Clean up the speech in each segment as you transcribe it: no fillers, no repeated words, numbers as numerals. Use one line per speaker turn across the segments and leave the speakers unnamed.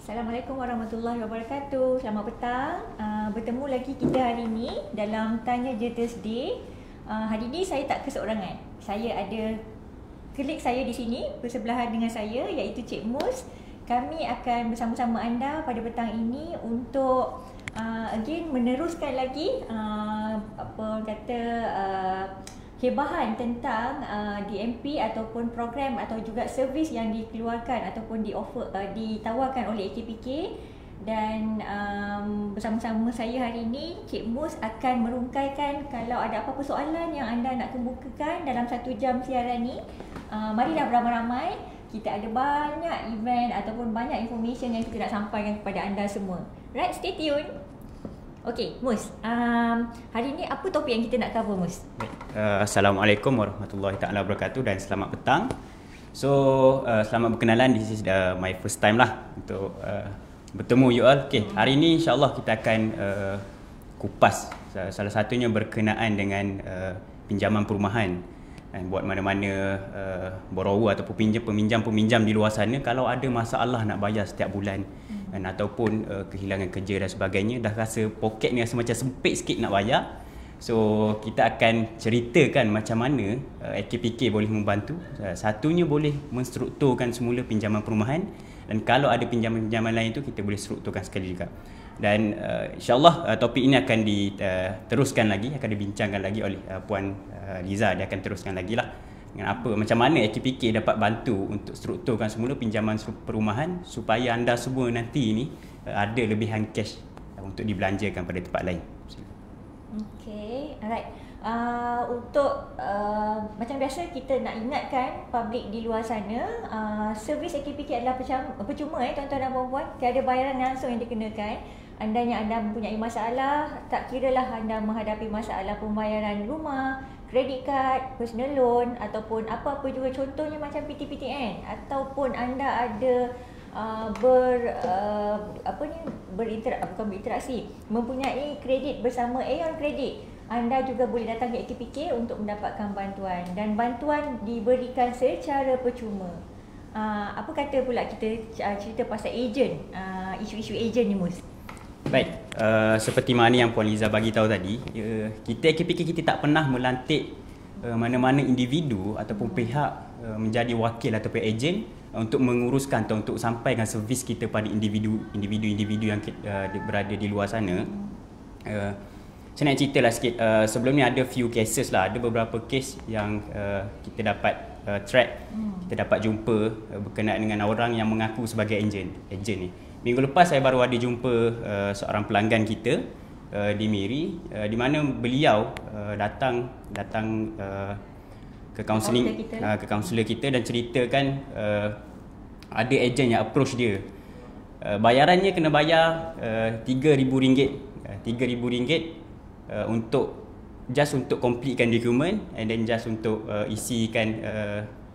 Assalamualaikum warahmatullahi wabarakatuh. Selamat petang. Bertemu lagi kita hari ini dalam Tanya Je Thursday. Hari ini saya tak keseorangan. Saya ada kolik saya di sini bersebelahan dengan saya, iaitu Cik Mus. Kami akan bersama-sama anda pada petang ini untuk again meneruskan lagi hebahan tentang DMP ataupun program atau juga servis yang dikeluarkan ataupun ditawarkan oleh AKPK. Dan bersama-sama saya hari ini, Cik Mus akan merungkaikan kalau ada apa-apa soalan yang anda nak kemukakan dalam 1 jam siaran ni. Marilah beramai-ramai. Kita ada banyak event ataupun banyak information yang kita nak sampaikan kepada anda semua. Right, stay tune. Okey, Mus. Hari ni apa topik yang kita nak cover, Mus?
Assalamualaikum warahmatullahi taala wabarakatuh dan selamat petang. So, selamat berkenalan. This is my first time lah untuk bertemu you all. Okay, hari ni insyaAllah kita akan kupas salah satunya berkenaan dengan pinjaman perumahan. Dan buat mana-mana borrower ataupun peminjam di luar sana, kalau ada masalah nak bayar setiap bulan ataupun kehilangan kerja dan sebagainya, dah rasa poket ni rasa macam sempit sikit nak bayar. So kita akan ceritakan macam mana AKPK boleh membantu. Satunya boleh menstrukturkan semula pinjaman perumahan, dan kalau ada pinjaman-pinjaman lain tu kita boleh strukturkan sekali juga. Dan insyaAllah topik ini akan diteruskan lagi, akan dibincangkan lagi oleh Puan Liza. Dia akan teruskan lagi lah dengan macam mana AKPK dapat bantu untuk strukturkan semula pinjaman perumahan supaya anda semua nanti ni ada lebihan cash untuk dibelanjakan pada tempat lain.
Okay, alright. Untuk macam biasa kita nak ingatkan public di luar sana, servis AKPK adalah percuma tuan-tuan dan puan-puan. Tiada bayaran langsung yang dikenakan. Andainya anda mempunyai masalah, tak kiralah anda menghadapi masalah pembayaran rumah, kredit kad, personal loan ataupun apa-apa juga, contohnya macam PTPTN, ataupun anda ada berinteraksi, mempunyai kredit bersama Aeon Kredit, anda juga boleh datang ke AKPK untuk mendapatkan bantuan, dan bantuan diberikan secara percuma. Apa kata pula kita cerita pasal ejen, isu-isu ejen ni, Mus?
Baik, seperti mana yang Puan Liza bagi tahu tadi, kita AKPK kita tak pernah melantik mana-mana individu ataupun pihak menjadi wakil ataupun ejen untuk menguruskan atau untuk sampaikan servis kita pada individu yang berada di luar sana. Saya nak ceritalah sikit. Sebelum ni ada few cases lah, ada beberapa case yang kita dapat track, kita dapat jumpa berkenaan dengan orang yang mengaku sebagai ejen ni. Minggu lepas saya baru ada jumpa seorang pelanggan kita di Miri, di mana beliau datang ke kaunselor kita dan ceritakan ada ejen yang approach dia. Bayarannya kena bayar RM3,000 untuk completekan dokumen, and then just untuk isikan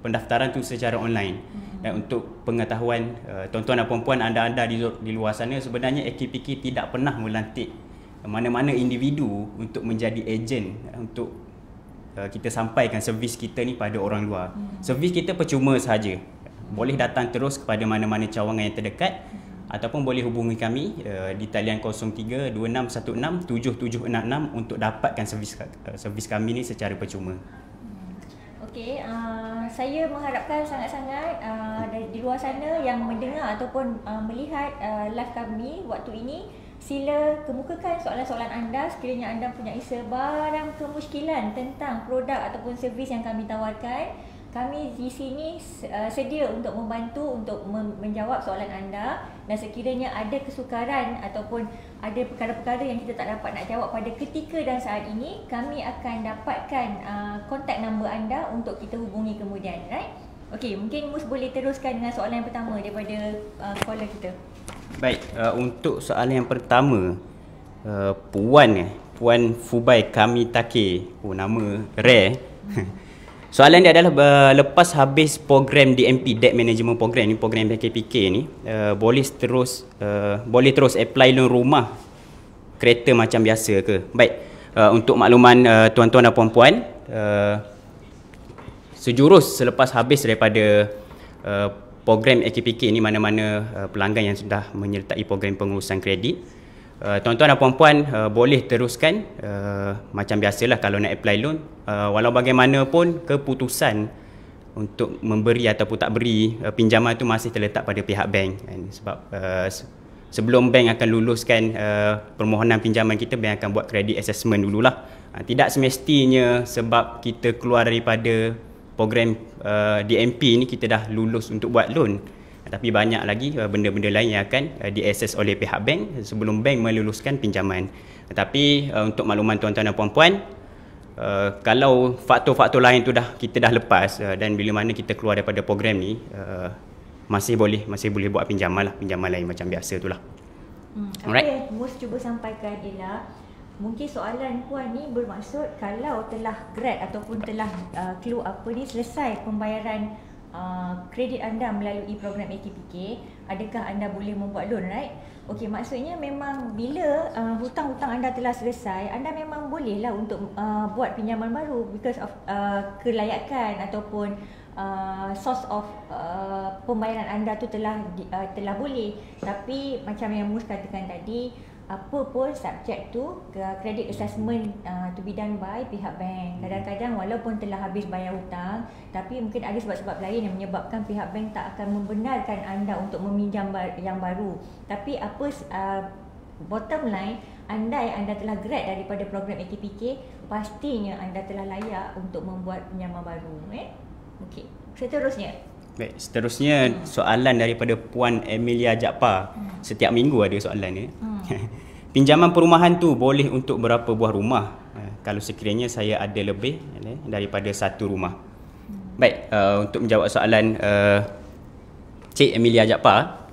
pendaftaran tu secara online. Dan untuk pengetahuan tuan-tuan dan puan-puan, anda-anda di luar sana, sebenarnya AKPK tidak pernah melantik mana-mana individu untuk menjadi ejen untuk kita sampaikan servis kita ni pada orang luar. Servis kita percuma sahaja. Boleh datang terus kepada mana-mana cawangan yang terdekat, ataupun boleh hubungi kami di talian 0326167766 untuk dapatkan servis kami ni secara percuma.
Okey, saya mengharapkan sangat-sangat di luar sana yang mendengar ataupun melihat live kami waktu ini, sila kemukakan soalan-soalan anda sekiranya anda mempunyai sebarang kemusykilan tentang produk ataupun servis yang kami tawarkan. Kami di sini sedia untuk membantu untuk menjawab soalan anda, dan sekiranya ada kesukaran ataupun ada perkara-perkara yang kita tak dapat nak jawab pada ketika dan saat ini, kami akan dapatkan kontak nombor anda untuk kita hubungi kemudian, right? Okey, mungkin Mus boleh teruskan dengan soalan yang pertama daripada caller kita.
Baik, untuk soalan yang pertama, Puan Fubai Kamitake, nama rare. Soalan dia adalah, lepas habis program DMP, Debt Management Program ni, program AKPK ni, boleh terus apply loan rumah, kereta macam biasa ke? Baik, untuk makluman tuan-tuan dan puan-puan, sejurus selepas habis daripada program AKPK ni mana-mana pelanggan yang sudah menyertai program pengurusan kredit. Tuan-tuan dan puan-puan boleh teruskan macam biasalah kalau nak apply loan. Walau bagaimanapun keputusan untuk memberi ataupun tak beri pinjaman tu masih terletak pada pihak bank kan? Sebab sebelum bank akan luluskan permohonan pinjaman kita, bank akan buat credit assessment dululah. Tidak semestinya sebab kita keluar daripada program DMP ni kita dah lulus untuk buat loan. Tapi banyak lagi benda-benda lain yang akan diakses oleh pihak bank sebelum bank meluluskan pinjaman. Tapi untuk makluman tuan-tuan dan puan-puan, kalau faktor-faktor lain tu kita dah lepas dan bila mana kita keluar daripada program ni, masih boleh buat pinjaman lain macam biasa tu lah.
Apa yang Mus cuba sampaikan ialah mungkin soalan puan ni bermaksud kalau telah grad ataupun telah selesai pembayaran kredit anda melalui program AKPK, adakah anda boleh membuat loan, right? Okey, maksudnya memang bila hutang-hutang anda telah selesai, anda memang bolehlah untuk buat pinjaman baru because of kelayakan ataupun source of pembayaran anda tu telah boleh. Tapi macam yang Mus katakan tadi, apa pun subject to credit assessment to be done by pihak bank. Kadang-kadang walaupun telah habis bayar hutang, tapi mungkin ada sebab-sebab lain yang menyebabkan pihak bank tak akan membenarkan anda untuk meminjam yang baru. Tapi bottom line, anda telah grad daripada program AKPK, pastinya anda telah layak untuk membuat pinjaman baru. Okey, seterusnya.
Baik, seterusnya soalan daripada Puan Emilia Jaafar. Setiap minggu ada soalan ni. Pinjaman perumahan tu boleh untuk berapa buah rumah? Kalau sekiranya saya ada lebih daripada satu rumah. Baik, untuk menjawab soalan Cik Emilia Jaafar,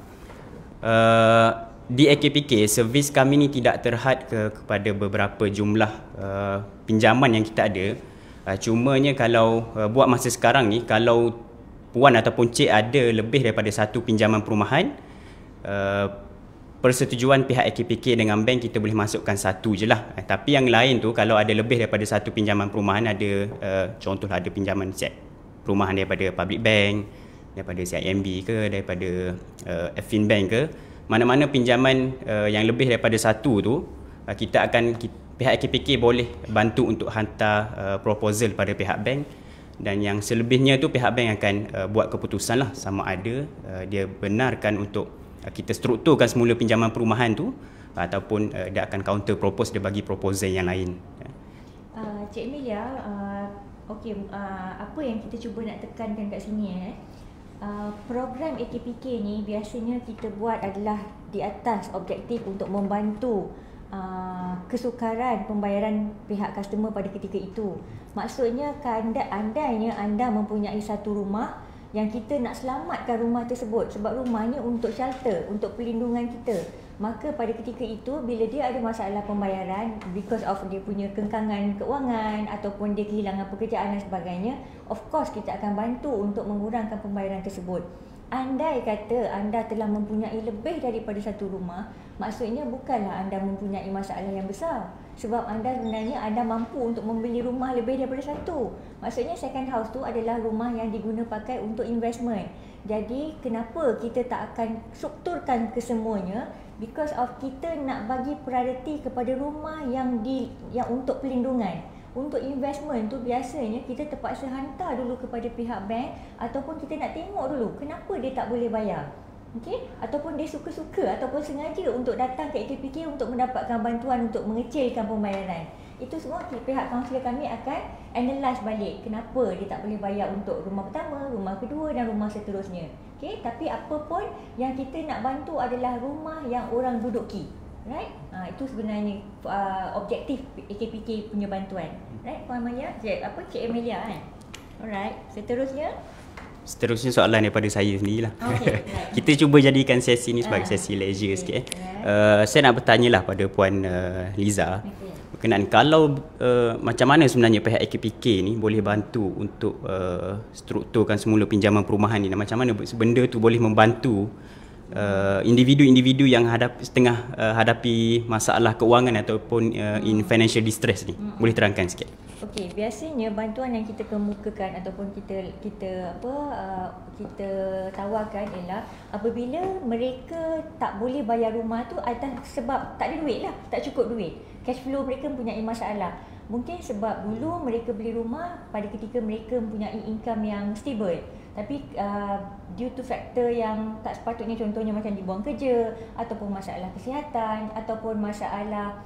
di AKPK servis kami ni tidak terhad kepada beberapa jumlah pinjaman yang kita ada. Cumanya kalau buat masa sekarang ni, kalau puan ataupun cik ada lebih daripada satu pinjaman perumahan, persetujuan pihak AKPK dengan bank kita boleh masukkan satu je lah. Tapi yang lain tu kalau ada lebih daripada satu pinjaman perumahan, ada contohlah ada pinjaman perumahan daripada public bank, daripada CIMB ke, daripada Affinbank ke, mana-mana pinjaman yang lebih daripada satu tu, pihak AKPK boleh bantu untuk hantar proposal pada pihak bank. Dan yang selebihnya tu pihak bank akan buat keputusan lah sama ada dia benarkan untuk kita strukturkan semula pinjaman perumahan tu ataupun dia akan counter propose, dia bagi proposal yang lain.
Cik Emilia, apa yang kita cuba nak tekankan kat sini program AKPK ni biasanya kita buat adalah di atas objektif untuk membantu kesukaran pembayaran pihak customer pada ketika itu. Maksudnya andainya anda mempunyai satu rumah yang kita nak selamatkan rumah tersebut sebab rumahnya untuk shelter, untuk pelindungan kita, maka pada ketika itu bila dia ada masalah pembayaran because of dia punya kengkangan keuangan ataupun dia kehilangan pekerjaan dan sebagainya, of course kita akan bantu untuk mengurangkan pembayaran tersebut. Andai kata anda telah mempunyai lebih daripada satu rumah, maksudnya bukanlah anda mempunyai masalah yang besar. Sebab sebenarnya anda mampu untuk membeli rumah lebih daripada satu. Maksudnya second house tu adalah rumah yang diguna pakai untuk investment. Jadi kenapa kita tak akan strukturkan kesemuanya? Because of kita nak bagi priority kepada rumah yang untuk pelindungan. Untuk investment tu biasanya kita terpaksa hantar dulu kepada pihak bank ataupun kita nak tengok dulu kenapa dia tak boleh bayar. Okey, ataupun dia suka-suka ataupun sengaja untuk datang ke AKPK untuk mendapatkan bantuan untuk mengecilkan pembayaran. Itu semua pihak kaunselor kami akan analyse balik kenapa dia tak boleh bayar untuk rumah pertama, rumah kedua dan rumah seterusnya. Okey, tapi apa pun yang kita nak bantu adalah rumah yang orang duduki. Right? Itu sebenarnya objektif AKPK punya bantuan. Right, Puan Maya? Cik Emilia kan? Alright, Seterusnya soalan daripada saya sendirilah. Okay, right.
Kita cuba jadikan sesi ni sebagai sesi leisure sikit. Saya nak bertanya lah pada Puan Liza. Berkenaan kalau macam mana sebenarnya pihak AKPK ni boleh bantu untuk strukturkan semula pinjaman perumahan ni, dan macam mana benda tu boleh membantu individu-individu yang hadapi masalah keuangan ataupun in financial distress ni. Boleh terangkan sikit?
Okey, biasanya bantuan yang kita kemukakan ataupun kita tawarkan ialah apabila mereka tak boleh bayar rumah tu atas sebab tak ada duit lah, tak cukup duit. Cash flow mereka mempunyai masalah. Mungkin sebab dulu mereka beli rumah pada ketika mereka mempunyai income yang stable. Tapi due to faktor yang tak sepatutnya, contohnya macam dibuang kerja ataupun masalah kesihatan ataupun masalah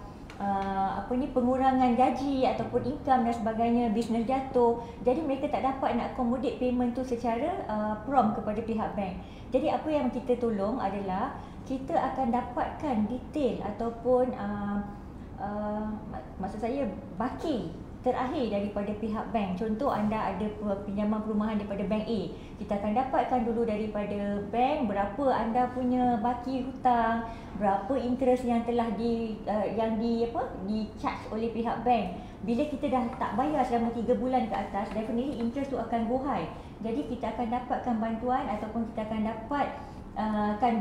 pengurangan gaji ataupun income dan sebagainya, bisnes jatuh. Jadi mereka tak dapat nak accommodate payment tu secara prompt kepada pihak bank. Jadi apa yang kita tolong adalah kita akan dapatkan detail ataupun maksud saya baki terakhir daripada pihak bank. Contoh, anda ada pinjaman perumahan daripada bank A, kita akan dapatkan dulu daripada bank berapa anda punya baki hutang, berapa interest yang telah di charge oleh pihak bank. Bila kita dah tak bayar selama 3 bulan ke atas, definitely interest tu akan go high. Jadi kita akan dapatkan bantuan ataupun kita akan dapat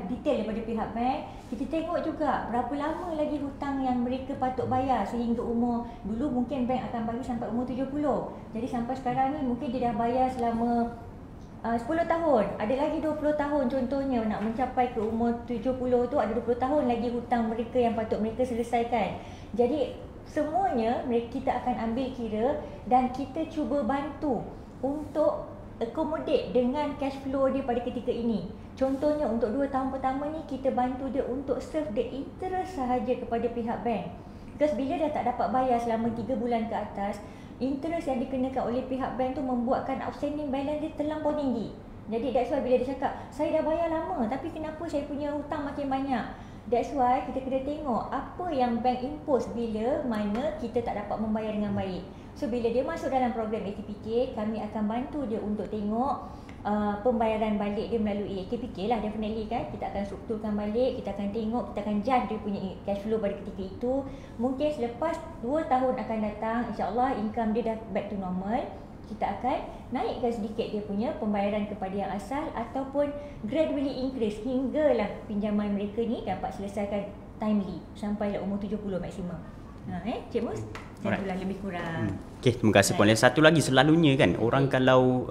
detail daripada pihak bank. Kita tengok juga berapa lama lagi hutang yang mereka patut bayar sehingga umur, dulu mungkin bank akan bagi sampai umur 70. Jadi sampai sekarang ni mungkin dia dah bayar selama 10 tahun. Ada lagi 20 tahun contohnya, nak mencapai ke umur 70 tu ada 20 tahun lagi hutang mereka yang patut mereka selesaikan. Jadi semuanya kita akan ambil kira dan kita cuba bantu untuk accommodate dengan cash flow dia pada ketika ini. Contohnya untuk 2 tahun pertama ni kita bantu dia untuk serve the interest sahaja kepada pihak bank. Because bila dah tak dapat bayar selama 3 bulan ke atas, interest yang dikenakan oleh pihak bank tu membuatkan outstanding balance dia terlampau tinggi. Jadi that's why bila dia cakap, saya dah bayar lama tapi kenapa saya punya hutang makin banyak. That's why kita kena tengok apa yang bank impose bila mana kita tak dapat membayar dengan baik. So bila dia masuk dalam program ATPK, kami akan bantu dia untuk tengok pembayaran balik dia melalui ATPK lah, definitely kan. Kita akan strukturkan balik, kita akan tengok, kita akan judge dia punya cash flow pada ketika itu. Mungkin selepas 2 tahun akan datang, insyaAllah income dia dah back to normal, kita akan naikkan sedikit dia punya pembayaran kepada yang asal ataupun gradually increase hinggalah pinjaman mereka ni dapat selesaikan timely sampailah umur 70 maksimum. Cik Mus, itulah lebih kurang.
Okey, terima kasih Puan. Satu lagi, selalunya kan orang kalau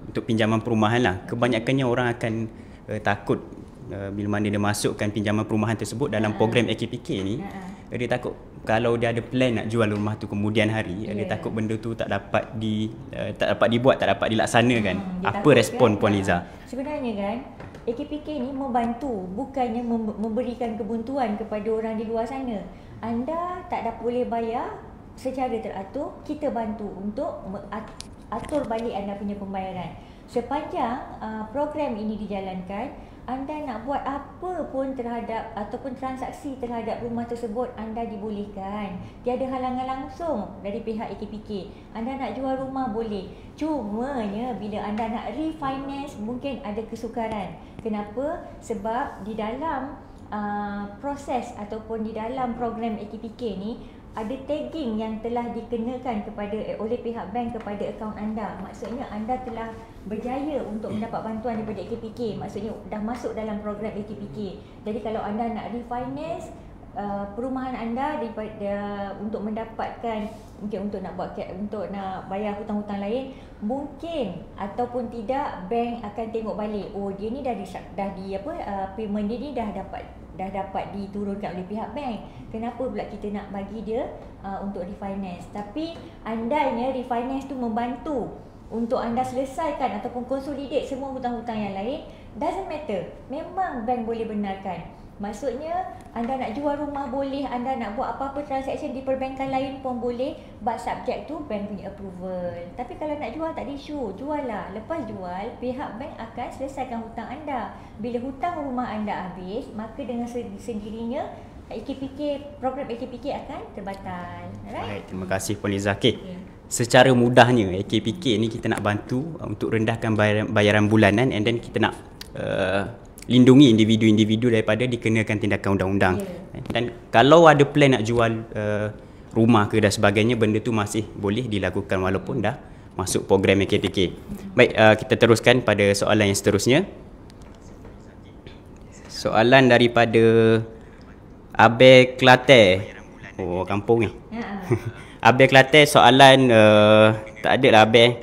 untuk pinjaman perumahan lah, kebanyakannya orang akan takut bila mana dia masukkan pinjaman perumahan tersebut dalam program AKPK ni. Dia takut kalau dia ada plan nak jual rumah tu kemudian hari, dia takut benda tu tak dapat dibuat, tak dapat dilaksanakan. Apa respon Puan Liza?
Sebenarnya kan AKPK ni membantu, bukannya memberikan kebuntuan kepada orang di luar sana. Anda tak dapat boleh bayar secara teratur, kita bantu untuk atur balik anda punya pembayaran. Sepanjang program ini dijalankan, anda nak buat apa pun terhadap ataupun transaksi terhadap rumah tersebut, anda dibolehkan. Tiada halangan langsung dari pihak AKPK. Anda nak jual rumah boleh. Cumanya bila anda nak refinance mungkin ada kesukaran. Kenapa? Sebab di dalam proses ataupun di dalam program AKPK ni ada tagging yang telah dikenakan oleh pihak bank kepada akaun anda. Maksudnya anda telah berjaya untuk mendapat bantuan daripada AKPK. Maksudnya dah masuk dalam program AKPK. Jadi kalau anda nak refinance perumahan anda untuk mendapatkan, mungkin untuk nak bayar hutang-hutang lain, mungkin ataupun tidak, bank akan tengok balik, oh dia ni payment dia ni dah dapat diturunkan oleh pihak bank. Kenapa pula kita nak bagi dia untuk refinance? Tapi andainya refinance tu membantu untuk anda selesaikan ataupun consolidate semua hutang-hutang yang lain, doesn't matter. Memang bank boleh benarkan. Maksudnya anda nak jual rumah boleh, anda nak buat apa-apa transaction di perbankan lain pun boleh, but subject tu bank punya approval. Tapi kalau nak jual tak ada isu, jual lah. Lepas jual, pihak bank akan selesaikan hutang anda. Bila hutang rumah anda habis, maka dengan sendirinya program AKPK akan terbatal.
Alright, terima kasih Puan Liza. Secara mudahnya AKPK ni kita nak bantu untuk rendahkan bayaran bulanan, and then kita nak lindungi individu-individu daripada dikenakan tindakan undang-undang. Dan kalau ada plan nak jual rumah ke dan sebagainya, benda tu masih boleh dilakukan walaupun dah masuk program AKPK. Baik, kita teruskan pada soalan yang seterusnya. soalan daripada Abe Kelate. Oh, kampung ni. Abe Kelate soalan tak ada lah Abe.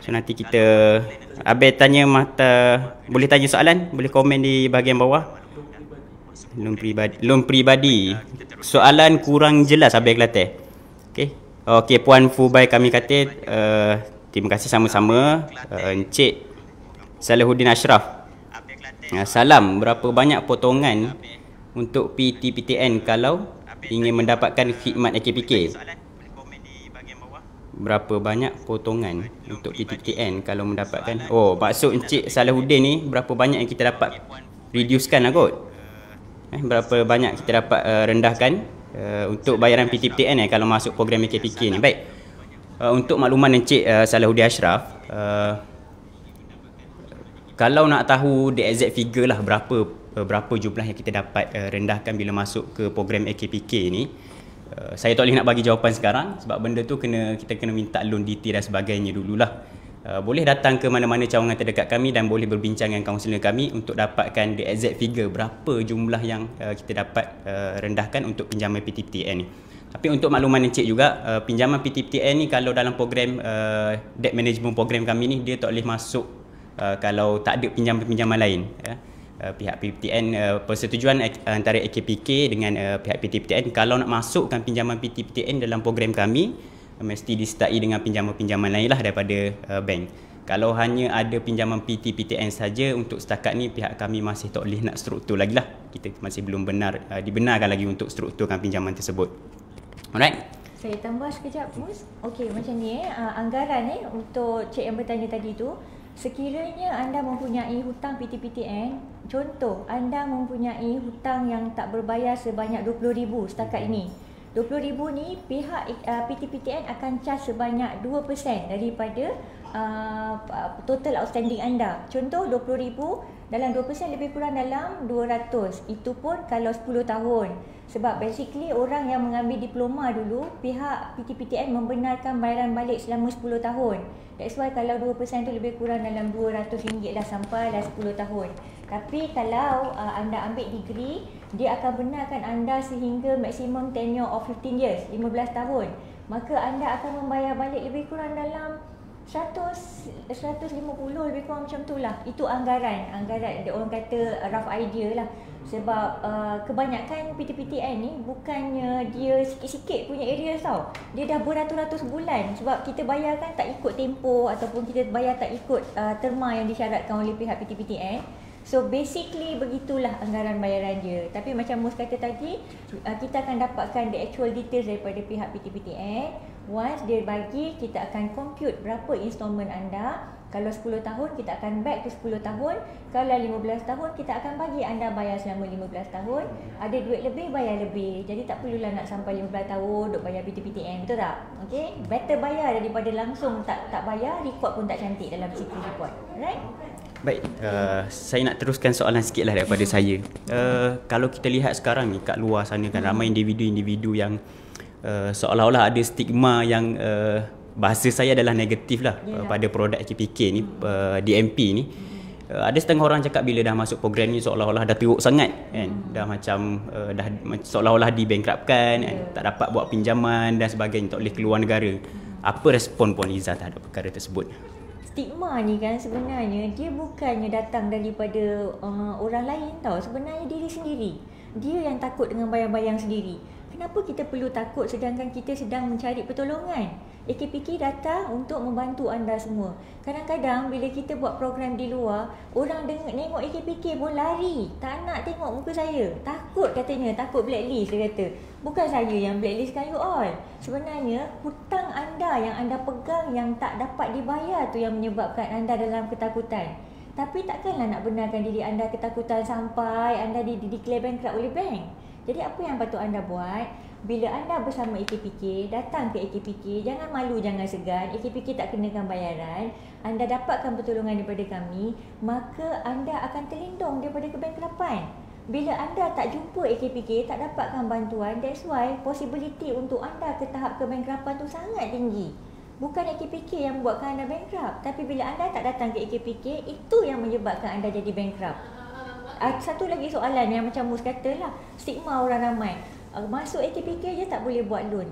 So nanti kita Abe tanya boleh tanya soalan, boleh komen di bahagian bawah. Loan peribadi. Soalan kurang jelas Abe Kelate. Okey. Okey, Puan Fubai kami kata terima kasih sama-sama. Encik Salahuddin Ashraf. Salam, berapa banyak potongan untuk PTPTN kalau ingin mendapatkan khidmat AKPK? Berapa banyak potongan untuk PTPTN kalau mendapatkan? Oh, maksud Encik Salahuddin ni berapa banyak yang kita dapat reducekan lah kot. Berapa banyak kita dapat rendahkan untuk bayaran PTPTN kalau masuk program AKPK ni. Baik. Untuk makluman Encik Salahuddin Ashraf, kalau nak tahu the exact figure lah berapa jumlah yang kita dapat rendahkan bila masuk ke program AKPK ni, saya tak boleh nak bagi jawapan sekarang sebab benda tu kita kena minta loan detail dan sebagainya dululah. Boleh datang ke mana-mana cawangan terdekat kami dan boleh berbincang dengan kaunselor kami untuk dapatkan the exact figure berapa jumlah yang kita dapat rendahkan untuk pinjaman PTPTN ni. Tapi untuk makluman Encik juga, pinjaman PTPTN ni kalau dalam program debt management program kami ni, dia tak boleh masuk kalau tak ada pinjaman-pinjaman lain. Pihak PTPTN, persetujuan antara AKPK dengan pihak PTPTN, kalau nak masukkan pinjaman PTPTN dalam program kami, mesti disertai dengan pinjaman-pinjaman lain lah daripada bank. Kalau hanya ada pinjaman PTPTN saja untuk setakat ni, pihak kami masih tak boleh nak struktur lagi lah. Kita masih belum dibenarkan lagi untuk strukturkan pinjaman tersebut. Alright.
Saya tambah sekejap, Mus. Okey, macam ni anggaran untuk cik yang bertanya tadi tu, sekiranya anda mempunyai hutang PTPTN, contoh anda mempunyai hutang yang tak berbayar sebanyak 20,000 setakat ini. 20,000 ni pihak PTPTN akan charge sebanyak 2% daripada total outstanding anda. Contoh 20,000 dalam 2% lebih kurang dalam 200. Itu pun kalau 10 tahun. Sebab basically orang yang mengambil diploma dulu, pihak PTPTN membenarkan bayaran balik selama 10 tahun. That's why kalau 2% tu lebih kurang dalam RM200 lah sampai dah 10 tahun. Tapi kalau anda ambil degree, dia akan benarkan anda sehingga maksimum tenure of 15 years, 15 tahun. Maka anda akan membayar balik lebih kurang dalam 150 lebih kurang macam tu lah. Itu anggaran orang kata rough idea lah. Sebab kebanyakan PTPTN ni bukannya dia sikit-sikit punya area tau. Dia dah beratus-ratus bulan. Sebab kita bayar kan tak ikut tempoh ataupun kita bayar tak ikut terma yang disyaratkan oleh pihak PTPTN. So basically begitulah anggaran bayaran dia. Tapi macam Mus kata tadi, kita akan dapatkan the actual details daripada pihak PTPTN. Once dia bagi, kita akan compute berapa installment anda. Kalau 10 tahun, kita akan back to 10 tahun. Kalau 15 tahun, kita akan bagi anda bayar selama 15 tahun. Ada duit lebih, bayar lebih. Jadi tak perlulah nak sampai 15 tahun duk bayar PTPTN, betul tak? Okay? Better bayar daripada langsung tak bayar, report pun tak cantik dalam sikit report. Alright?
Baik, saya nak teruskan soalan sikit lah daripada saya. Kalau kita lihat sekarang ni kat luar sana kan, ramai individu-individu yang seolah-olah ada stigma yang bahasa saya adalah negatif lah pada produk AKPK ni, DMP ni. Ada setengah orang cakap bila dah masuk program ni seolah-olah dah teruk sangat kan, dah macam dah seolah-olah dibankruptkan kan? Tak dapat buat pinjaman dan sebagainya, tak boleh keluar negara. Apa respon Puan Liza terhadap perkara tersebut?
Stigma ni kan sebenarnya dia bukannya datang daripada orang lain tau. Sebenarnya diri sendiri. Dia yang takut dengan bayang-bayang sendiri. Kenapa kita perlu takut sedangkan kita sedang mencari pertolongan? AKPK datang untuk membantu anda semua. Kadang-kadang bila kita buat program di luar, orang tengok AKPK pun lari. Tak nak tengok muka saya. Takut katanya, takut blacklist dia kata. Bukan saya yang blacklistkan you all. Sebenarnya hutang anda yang anda pegang yang tak dapat dibayar tu yang menyebabkan anda dalam ketakutan. Tapi takkanlah nak benarkan diri anda ketakutan sampai anda declare bankrupt oleh bank. Jadi apa yang patut anda buat? Bila anda bersama AKPK, datang ke AKPK, jangan malu, jangan segan. AKPK tak kenakan bayaran. Anda dapatkan pertolongan daripada kami, maka anda akan terlindung daripada kebankrapan. Bila anda tak jumpa AKPK, tak dapatkan bantuan, that's why possibility untuk anda ke tahap kebankrapan tu sangat tinggi. Bukan AKPK yang buatkan anda bankrupt, tapi bila anda tak datang ke AKPK, itu yang menyebabkan anda jadi bankrupt. Satu lagi soalan yang macam Mus kata lah, stigma orang ramai. Masuk AKPK je tak boleh buat loan.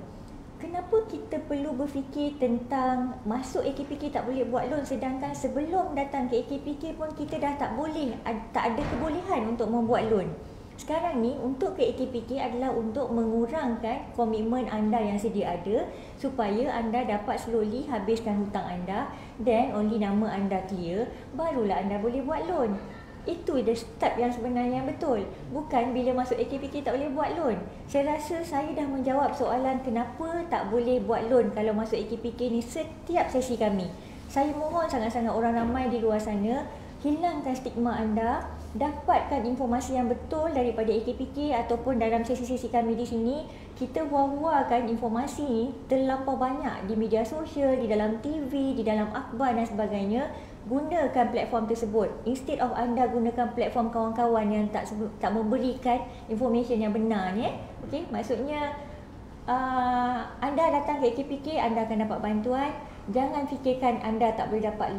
Kenapa kita perlu berfikir tentang masuk AKPK tak boleh buat loan, sedangkan sebelum datang ke AKPK pun kita dah tak boleh, tak ada kebolehan untuk membuat loan. Sekarang ni untuk ke AKPK adalah untuk mengurangkan komitmen anda yang sedia ada supaya anda dapat slowly habiskan hutang anda, then only nama anda clear, barulah anda boleh buat loan. Itu the step yang sebenarnya yang betul. Bukan bila masuk AKPK tak boleh buat loan. Saya rasa saya dah menjawab soalan kenapa tak boleh buat loan kalau masuk AKPK ni setiap sesi kami. Saya mohon sangat-sangat orang ramai di luar sana, hilangkan stigma anda, dapatkan informasi yang betul daripada AKPK ataupun dalam sesi-sesi kami di sini. Kita war-warkan informasi ni terlampau banyak di media sosial, di dalam TV, di dalam akhbar dan sebagainya. Gunakan platform tersebut instead of anda gunakan platform kawan-kawan yang tak memberikan information yang benar ni. Okey, maksudnya anda datang ke AKPK, anda akan dapat bantuan. Jangan fikirkan anda tak boleh dapat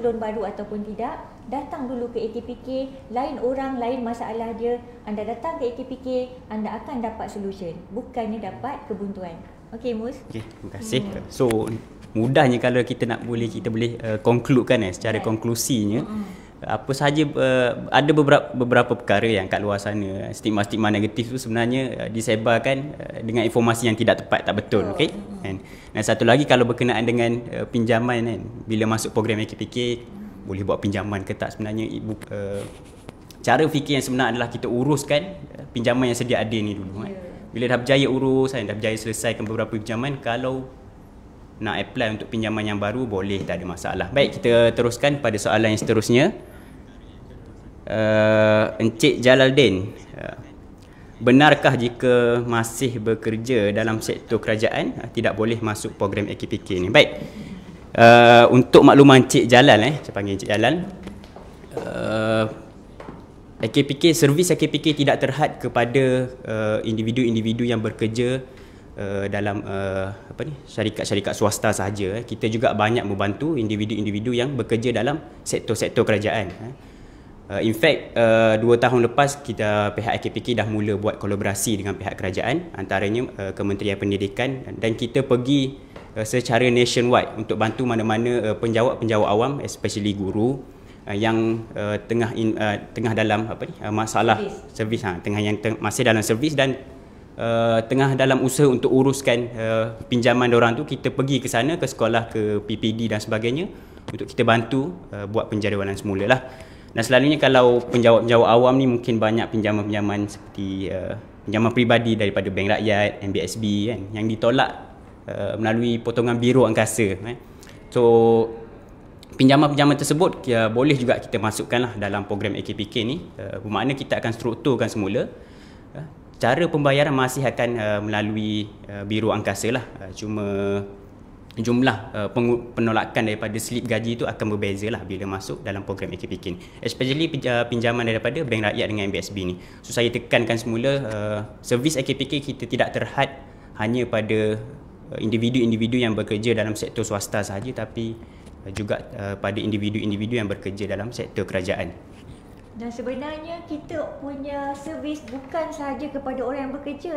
loan baru ataupun tidak. Datang dulu ke AKPK, lain orang, lain masalah dia. Anda datang ke AKPK, anda akan dapat solution, bukannya dapat kebuntuan. Okey Mus.
Okey, terima kasih. So mudahnya kalau kita boleh concludekan secara konklusinya, apa sahaja ada beberapa perkara yang kat luar sana stigma-stigma negatif tu sebenarnya disebarkan dengan informasi yang tidak tepat, tak betul. Okey. Dan satu lagi kalau berkenaan dengan pinjaman kan, bila masuk program AKPK boleh buat pinjaman ke tak, sebenarnya cara fikir yang sebenar adalah kita uruskan pinjaman yang sedia ada ni dulu. Bila dah berjaya urus, dah berjaya selesaikan beberapa pinjaman, kalau nak apply untuk pinjaman yang baru boleh, tak ada masalah. Baik, kita teruskan pada soalan yang seterusnya. Encik Jalaldin, benarkah jika masih bekerja dalam sektor kerajaan tidak boleh masuk program AKPK ni? Baik, untuk makluman Encik Jalal, saya panggil Encik Jalal, AKPK, servis AKPK tidak terhad kepada individu-individu yang bekerja dalam syarikat-syarikat swasta sahaja. Kita juga banyak membantu individu-individu yang bekerja dalam sektor-sektor kerajaan. In fact, 2 tahun lepas pihak AKPK dah mula buat kolaborasi dengan pihak kerajaan, antaranya Kementerian Pendidikan, dan kita pergi secara nationwide untuk bantu mana-mana penjawat-penjawat awam, especially guru yang tengah dalam masalah servis, masih dalam servis dan tengah dalam usaha untuk uruskan pinjaman diorang tu. Kita pergi ke sana, ke sekolah, ke PPD dan sebagainya untuk kita bantu buat penjadualan semula lah. Dan selalunya kalau penjawat-penjawat awam ni mungkin banyak pinjaman-pinjaman seperti pinjaman peribadi daripada Bank Rakyat, NBSB kan, yang ditolak melalui potongan biro angkasa. So pinjaman-pinjaman tersebut boleh juga kita masukkan lah dalam program AKPK ni. Bermakna kita akan strukturkan semula. Cara pembayaran masih akan melalui biro angkasa lah. Cuma jumlah penolakan daripada slip gaji itu akan berbeza lah bila masuk dalam program AKPK ni. Especially pinjaman daripada Bank Rakyat dengan NBSB ni. So saya tekankan semula, servis AKPK kita tidak terhad hanya pada individu-individu yang bekerja dalam sektor swasta sahaja, tapi juga pada individu-individu yang bekerja dalam sektor kerajaan.
Dan sebenarnya kita punya servis bukan sahaja kepada orang yang bekerja.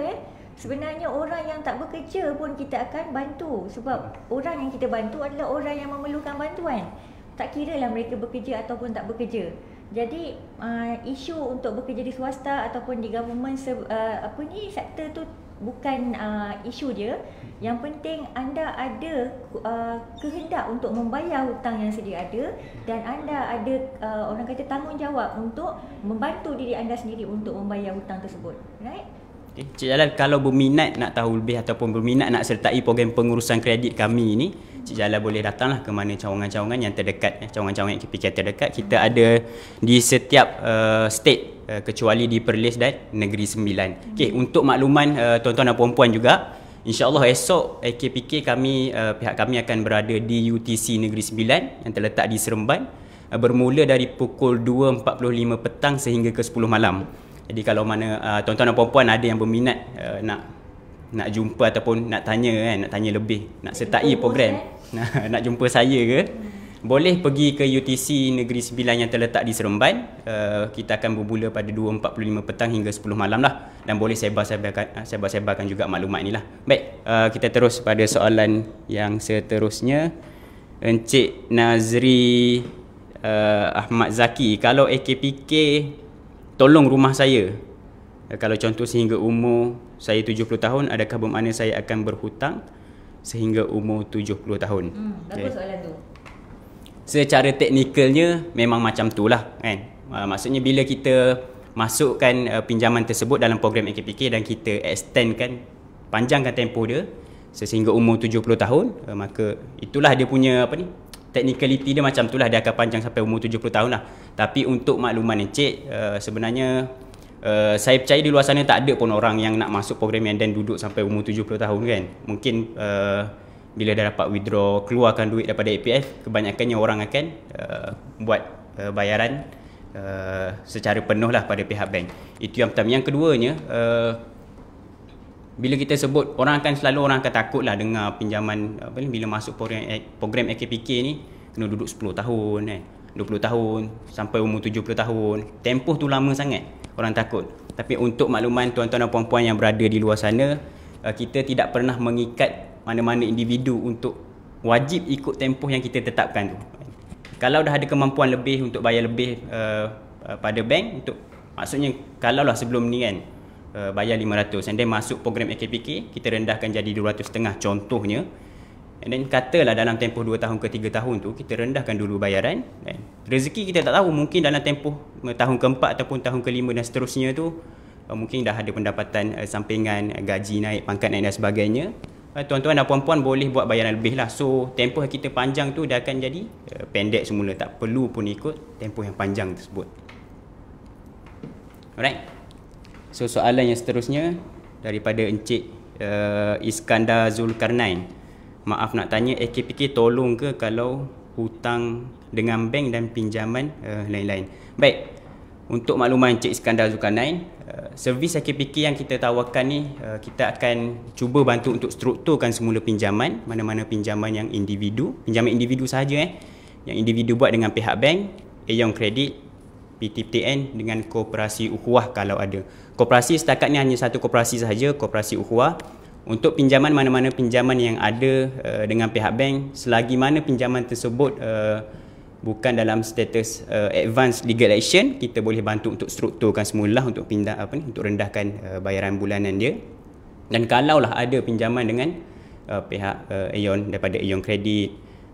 Sebenarnya orang yang tak bekerja pun kita akan bantu, sebab orang yang kita bantu adalah orang yang memerlukan bantuan. Tak kira lah mereka bekerja ataupun tak bekerja. Jadi isu untuk bekerja di swasta ataupun di government sektor tu bukan isu dia. Yang penting anda ada kehendak untuk membayar hutang yang sedia ada, dan anda ada orang kata tanggungjawab untuk membantu diri anda sendiri untuk membayar hutang tersebut. Right?
Cik Jalal, kalau berminat nak tahu lebih ataupun berminat nak sertai program pengurusan kredit kami ni, Cik Jalal boleh datanglah ke mana cawangan-cawangan yang terdekat, cawangan-cawangan AKPK terdekat. Kita ada di setiap state kecuali di Perlis dan Negeri Sembilan. Okey, untuk makluman tuan-tuan dan puan-puan juga, InsyaAllah esok AKPK pihak kami akan berada di UTC Negeri Sembilan yang terletak di Seremban, bermula dari pukul 2.45 petang sehingga ke 10 malam. Jadi kalau mana tuan-tuan dan puan-puan ada yang berminat nak jumpa ataupun nak tanya lebih, nak sertai program, nak jumpa saya ke, boleh pergi ke UTC Negeri Sembilan yang terletak di Seremban. Kita akan bermula pada 2.45 petang hingga 10 malam lah. Dan boleh sebar-sebarkan juga maklumat ni lah. Baik, kita terus pada soalan yang seterusnya. Encik Nazri Ahmad Zaki, kalau AKPK tolong rumah saya, kalau contoh sehingga umur saya 70 tahun, adakah bermakna saya akan berhutang sehingga umur 70 tahun?
Bagus soalan tu.
Secara teknikalnya memang macam tu lah kan. Maksudnya bila kita masukkan pinjaman tersebut dalam program AKPK dan kita extendkan, panjangkan tempoh dia sehingga umur 70 tahun, maka itulah dia punya apa ni, technicality dia macam tu lah, dia akan panjang sampai umur 70 tahun lah. Tapi untuk makluman encik, sebenarnya saya percaya di luar sana tak ada pun orang yang nak masuk program yang dan duduk sampai umur 70 tahun kan. Mungkin bila dah dapat withdraw, keluarkan duit daripada APF, kebanyakannya orang akan buat bayaran secara penuh lah pada pihak bank. Itu yang pertama. Yang keduanya, bila kita sebut, orang akan takut lah dengar pinjaman bila masuk program AKPK ni kena duduk 10 tahun 20 tahun sampai umur 70 tahun. Tempoh tu lama sangat, orang takut. Tapi untuk makluman tuan-tuan dan puan-puan yang berada di luar sana, kita tidak pernah mengikat mana-mana individu untuk wajib ikut tempoh yang kita tetapkan tu. Kalau dah ada kemampuan lebih untuk bayar lebih pada bank, untuk maksudnya kalau lah sebelum ni kan bayar 500 and then masuk program AKPK, kita rendahkan jadi 200.5 contohnya, and then katalah dalam tempoh 2 tahun ke 3 tahun tu kita rendahkan dulu bayaran, kan? Rezeki kita tak tahu, mungkin dalam tempoh tahun keempat ataupun tahun kelima dan seterusnya tu mungkin dah ada pendapatan sampingan, gaji naik, pangkat naik dan sebagainya. Tuan-tuan dan puan-puan boleh buat bayaran lebih lah. So tempoh yang kita panjang tu dah akan jadi pendek semula, tak perlu pun ikut tempoh yang panjang tersebut. Alright. So soalan yang seterusnya daripada Encik Iskandar Zulkarnain. Maaf nak tanya, AKPK tolong ke kalau hutang dengan bank dan pinjaman lain-lain? Baik, untuk makluman Encik Iskandar Zulkarnain, servis AKPK yang kita tawarkan ni, kita akan cuba bantu untuk strukturkan semula pinjaman, mana-mana pinjaman yang individu, pinjaman individu sahaja yang individu buat dengan pihak bank, Aeon Kredit, PTPTN dengan koperasi ukhuwah kalau ada. Koperasi setakat ni hanya satu koperasi sahaja, koperasi ukhuwah. Untuk pinjaman, mana-mana pinjaman yang ada dengan pihak bank, selagi mana pinjaman tersebut bukan dalam status advance legal action, kita boleh bantu untuk strukturkan semula untuk untuk rendahkan bayaran bulanan dia. Dan kalaulah ada pinjaman dengan pihak Aeon, daripada Aeon Kredit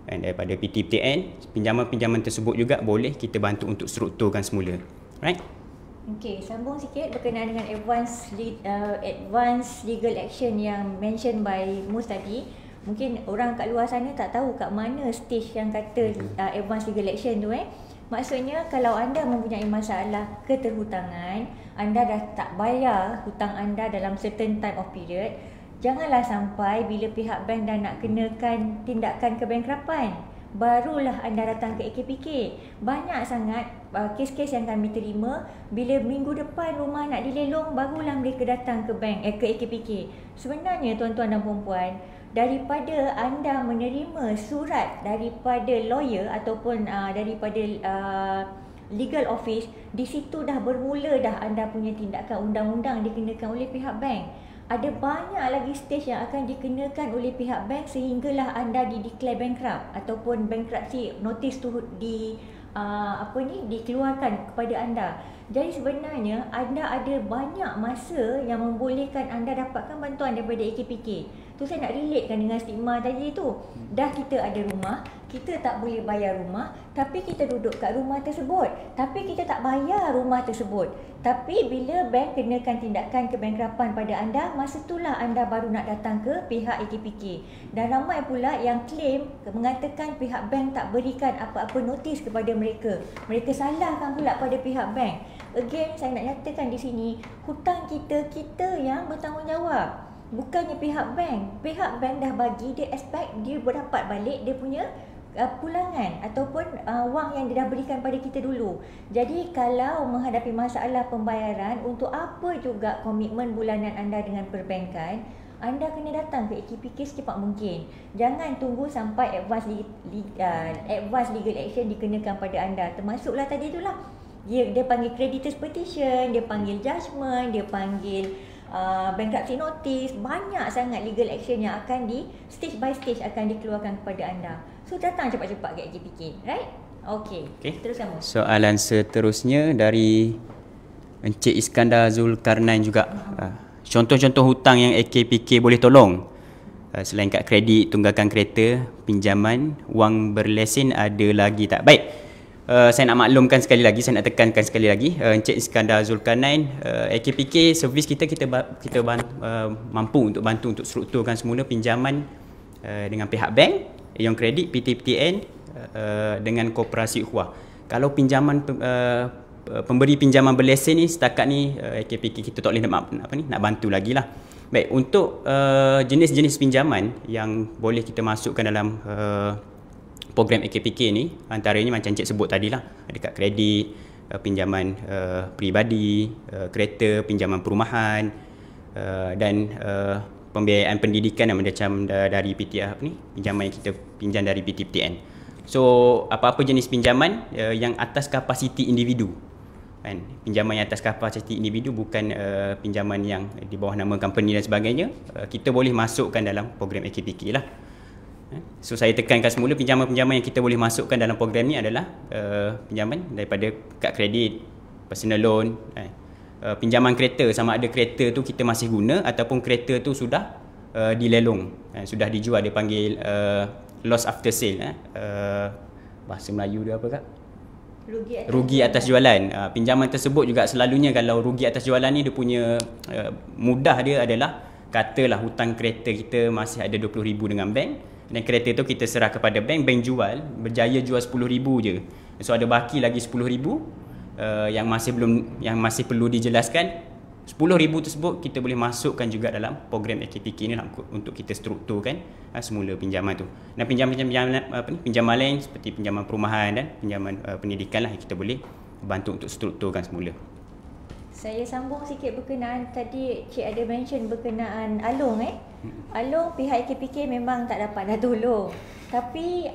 dan daripada PTPTN, pinjaman-pinjaman tersebut juga boleh kita bantu untuk strukturkan semula. Right?
Okey, sambung sikit berkenaan dengan advance legal action yang mention by Mus tadi. Mungkin orang kat luar sana tak tahu kat mana stage yang kata advance legal action tu Maksudnya kalau anda mempunyai masalah keterhutangan, anda dah tak bayar hutang anda dalam certain time of period, janganlah sampai bila pihak bank dah nak kenakan tindakan kebankrapan, barulah anda datang ke AKPK. Banyak sangat kes-kes yang kami terima, bila minggu depan rumah nak dilelong, barulah mereka datang ke bank, ke AKPK. Sebenarnya tuan-tuan dan puan-puan, daripada anda menerima surat daripada lawyer ataupun daripada legal office, di situ dah bermula dah anda punya tindakan undang-undang dikenakan oleh pihak bank. Ada banyak lagi stage yang akan dikenakan oleh pihak bank sehinggalah anda di-declare bankrupt ataupun bankruptcy notice tu dikeluarkan kepada anda. Jadi sebenarnya anda ada banyak masa yang membolehkan anda dapatkan bantuan daripada AKPK. Tu saya nak relatekan dengan stigma tadi tu. Dah kita ada rumah, kita tak boleh bayar rumah, tapi kita duduk kat rumah tersebut. Tapi kita tak bayar rumah tersebut. Tapi bila bank kenakan tindakan kebankrapan pada anda, masa itulah anda baru nak datang ke pihak AKPK. Dan ramai pula yang claim mengatakan pihak bank tak berikan apa-apa notis kepada mereka. Mereka salahkan pula pada pihak bank. Again, saya nak nyatakan di sini, hutang kita yang bertanggungjawab. Bukannya pihak bank. Pihak bank dah bagi, dia expect dia berdapat balik dia punya pulangan ataupun wang yang dia dah berikan pada kita dulu. Jadi kalau menghadapi masalah pembayaran, untuk apa juga komitmen bulanan anda dengan perbankan, anda kena datang ke AKPK secepat mungkin. Jangan tunggu sampai advance legal action dikenakan pada anda. Termasuklah tadi itulah. Dia panggil creditors petition, dia panggil judgement, dia panggil bankruptcy notice. Banyak sangat legal action yang akan stage by stage akan dikeluarkan kepada anda. So datang cepat-cepat ke AKPK, right? Okay. Teruskan.
Soalan seterusnya dari Encik Iskandar Zulkarnain juga. Contoh-contoh hutang yang AKPK boleh tolong selain kad kredit, tunggakan kereta, pinjaman, wang berlesen ada lagi tak? Baik, saya nak maklumkan sekali lagi, saya nak tekankan sekali lagi, Encik Iskandar Zulkarnain, AKPK servis kita mampu untuk bantu untuk strukturkan semula pinjaman dengan pihak bank, Ion Kredit, PT-PTN dengan koperasi ukhuwah. Kalau pinjaman pemberi pinjaman berlesen ni setakat ni AKPK kita tak boleh nak bantu lagi lah. Baik, untuk jenis-jenis pinjaman yang boleh kita masukkan dalam program AKPK ni, antaranya macam Encik sebut tadi lah, ada kad kredit, pinjaman peribadi, kereta, pinjaman perumahan dan pembiayaan pendidikan yang macam dari PT pinjaman yang kita pinjam dari PT-PTN. So apa-apa jenis pinjaman yang atas kapasiti individu, kan, pinjaman yang atas kapasiti individu, bukan pinjaman yang di bawah nama company dan sebagainya, kita boleh masukkan dalam program AKPK lah. So saya tekankan semula, pinjaman-pinjaman yang kita boleh masukkan dalam program ni adalah pinjaman daripada kad kredit, personal loan, pinjaman kereta, sama ada kereta tu kita masih guna ataupun kereta tu sudah dilelong, sudah dijual, dia panggil loss after sale, bahasa Melayu dia apa Kak? Rugi atas jualan. Pinjaman tersebut juga selalunya kalau rugi atas jualan ni dia punya mudah dia adalah, katalah hutang kereta kita masih ada 20,000 dengan bank, dan kereta tu kita serah kepada bank, bank jual, berjaya jual 10,000 je. So ada baki lagi 10,000 yang masih perlu dijelaskan. 10,000 tersebut kita boleh masukkan juga dalam program AKPK ni untuk kita strukturkan semula pinjaman tu. Dan pinjaman lain seperti pinjaman perumahan dan pinjaman pendidikan lah yang kita boleh bantu untuk strukturkan semula.
Saya sambung sikit berkenaan tadi Cik ada mention berkenaan Along Along pihak AKPK memang tak dapat dah tolong. Tapi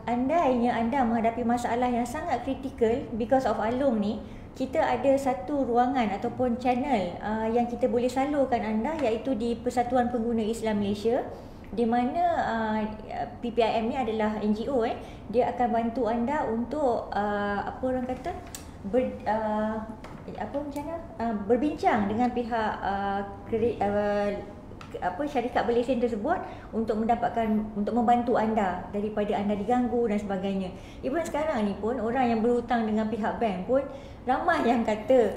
andainya anda menghadapi masalah yang sangat kritikal because of Along ni, kita ada satu ruangan ataupun channel yang kita boleh salurkan anda, iaitu di Persatuan Pengguna Islam Malaysia, di mana PPIM ni adalah NGO dia akan bantu anda untuk apa orang kata berbincang dengan pihak syarikat berlesen tersebut untuk membantu anda daripada anda diganggu dan sebagainya. Even sekarang ni pun orang yang berhutang dengan pihak bank pun ramai yang kata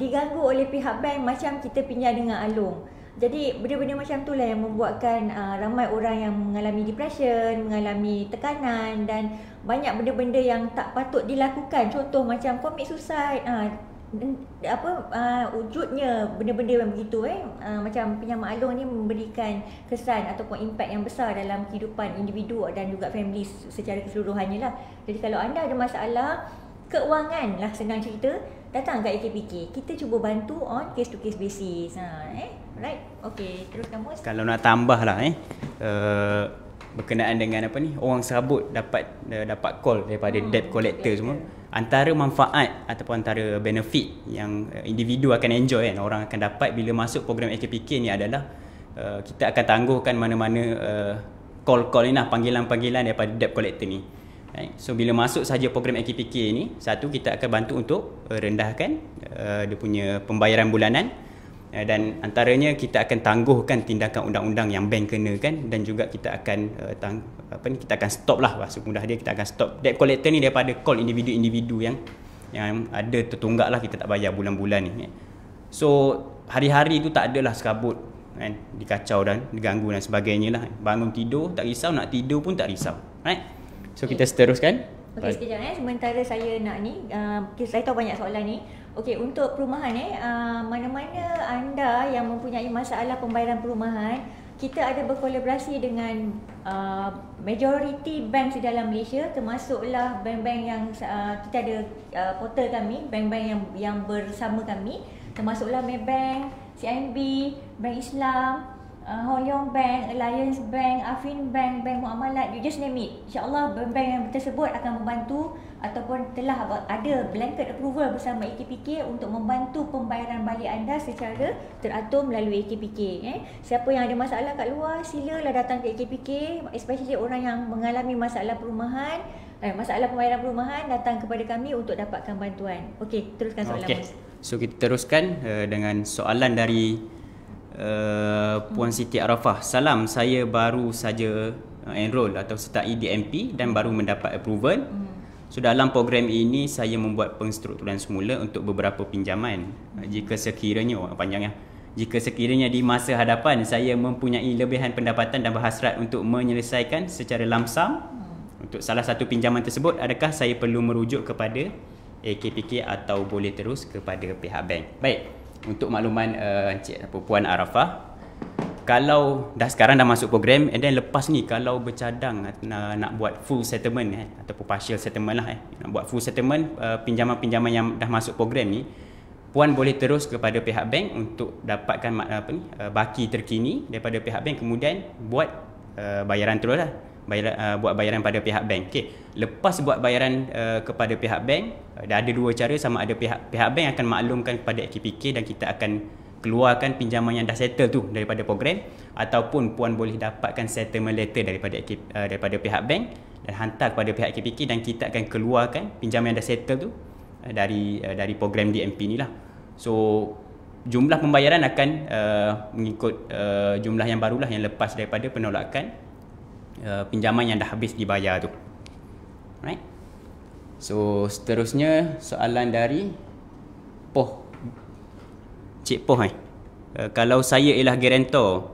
diganggu oleh pihak bank macam kita pinjam dengan Along. Jadi benda-benda macam itulah yang membuatkan ramai orang yang mengalami depression, mengalami tekanan dan banyak benda-benda yang tak patut dilakukan. Contoh macam commit suicide, wujudnya benda-benda yang begitu macam pinjaman Along ni memberikan kesan ataupun impak yang besar dalam kehidupan individu dan juga family secara keseluruhannya lah. Jadi kalau anda ada masalah keuangan lah, senang cerita, datang ke AKPK. Kita cuba bantu on case to case basis. Right? Okay, teruskan Mus.
Kalau nak tambah lah berkenaan dengan orang serabut dapat call daripada debt collector semua. Antara manfaat ataupun antara benefit yang individu akan enjoy orang akan dapat bila masuk program AKPK ni adalah kita akan tangguhkan mana-mana call-call ni lah, panggilan-panggilan daripada debt collector ni. So bila masuk saja program AKPK ni, satu, kita akan bantu untuk rendahkan dia punya pembayaran bulanan, dan antaranya kita akan tangguhkan tindakan undang-undang yang bank kenakan, dan juga kita akan kita akan stop lah, bahasa mudah dia, kita akan stop debt collector ni daripada call individu-individu yang ada tertunggak lah, kita tak bayar bulan-bulan ni. So hari-hari tu tak adalah serabut dikacau dan diganggu dan sebagainya lah. Bangun tidur tak risau, nak tidur pun tak risau, right? So kita seteruskan.
Okey, sekejap sementara saya nak ni, saya tahu banyak soalan ni. Okey, untuk perumahan mana-mana anda yang mempunyai masalah pembayaran perumahan, kita ada berkolaborasi dengan majority bank di dalam Malaysia, termasuklah bank-bank yang kita ada portal kami, bank-bank yang bersama kami, termasuklah Maybank, CIMB, Bank Islam, Hong Leong Bank, Alliance Bank, Affin Bank, Bank Muamalat, you just name it. InsyaAllah bank-bank yang tersebut akan membantu ataupun telah ada blanket approval bersama AKPK untuk membantu pembayaran balik anda secara teratur melalui AKPK. Siapa yang ada masalah kat luar, silalah datang ke AKPK, especially orang yang mengalami masalah perumahan, masalah pembayaran perumahan, datang kepada kami untuk dapatkan bantuan. Okey, teruskan soalan.
Okey. So kita teruskan dengan soalan dari Puan Siti Arafah. Salam, saya baru saja enroll atau sertai DMP dan baru mendapat approval. So dalam program ini saya membuat penstrukturan semula untuk beberapa pinjaman. Jika sekiranya jika sekiranya di masa hadapan saya mempunyai lebihan pendapatan dan berhasrat untuk menyelesaikan secara lamsam untuk salah satu pinjaman tersebut, adakah saya perlu merujuk kepada AKPK atau boleh terus kepada pihak bank? Baik, untuk makluman Encik Puan Arafah, kalau sekarang dah masuk program, and then lepas ni kalau bercadang nak buat full settlement ataupun partial settlement lah, nak buat full settlement pinjaman-pinjaman yang dah masuk program ni, Puan boleh terus kepada pihak bank untuk dapatkan baki terkini daripada pihak bank, kemudian buat bayaran terus lah, buat bayaran pada pihak bank. Okey, lepas buat bayaran kepada pihak bank, dah ada dua cara. Sama ada pihak bank akan maklumkan kepada AKPK dan kita akan keluarkan pinjaman yang dah settle tu daripada program, ataupun Puan boleh dapatkan settlement letter daripada pihak bank dan hantar kepada pihak AKPK dan kita akan keluarkan pinjaman yang dah settle tu dari program DMP ni lah. So jumlah pembayaran akan mengikut jumlah yang barulah yang lepas daripada penolakan pinjaman yang dah habis dibayar tu. Right? So seterusnya soalan dari Cik Poh. Kalau saya ialah guarantor,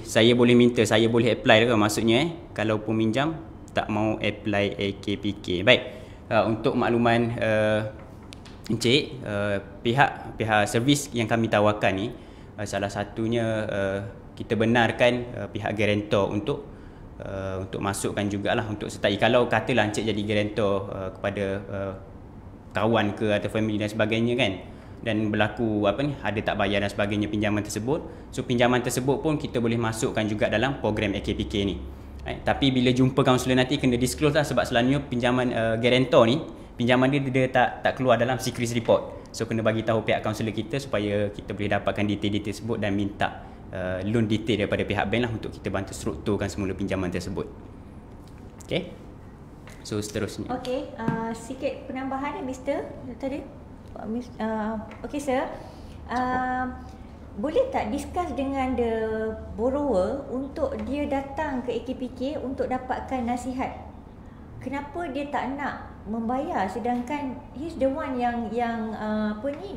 saya boleh minta, saya boleh apply ke maksudnya kalau peminjam tak mau apply AKPK. Baik, untuk makluman Encik, pihak servis yang kami tawarkan ni, salah satunya kita benarkan pihak guarantor untuk masukkan jugalah untuk sertai. Kalau katalah Encik jadi guarantor kepada kawan ke atau family dan sebagainya kan, dan berlaku ada tak bayar dan sebagainya pinjaman tersebut, so pinjaman tersebut pun kita boleh masukkan juga dalam program AKPK ni. Tapi bila jumpa kaunselor nanti kena disclose lah, sebab selalunya pinjaman guarantor ni, pinjaman dia tak keluar dalam secret report. So kena bagi tahu pihak kaunselor kita supaya kita boleh dapatkan detail-detail tersebut dan minta loan detail daripada pihak bank lah untuk kita bantu strukturkan semula pinjaman tersebut. Okay, so seterusnya.
Okay, sikit penambahan Mr. tadi. Okay sir, boleh tak discuss dengan the borrower untuk dia datang ke AKPK untuk dapatkan nasihat kenapa dia tak nak membayar sedangkan he's the one yang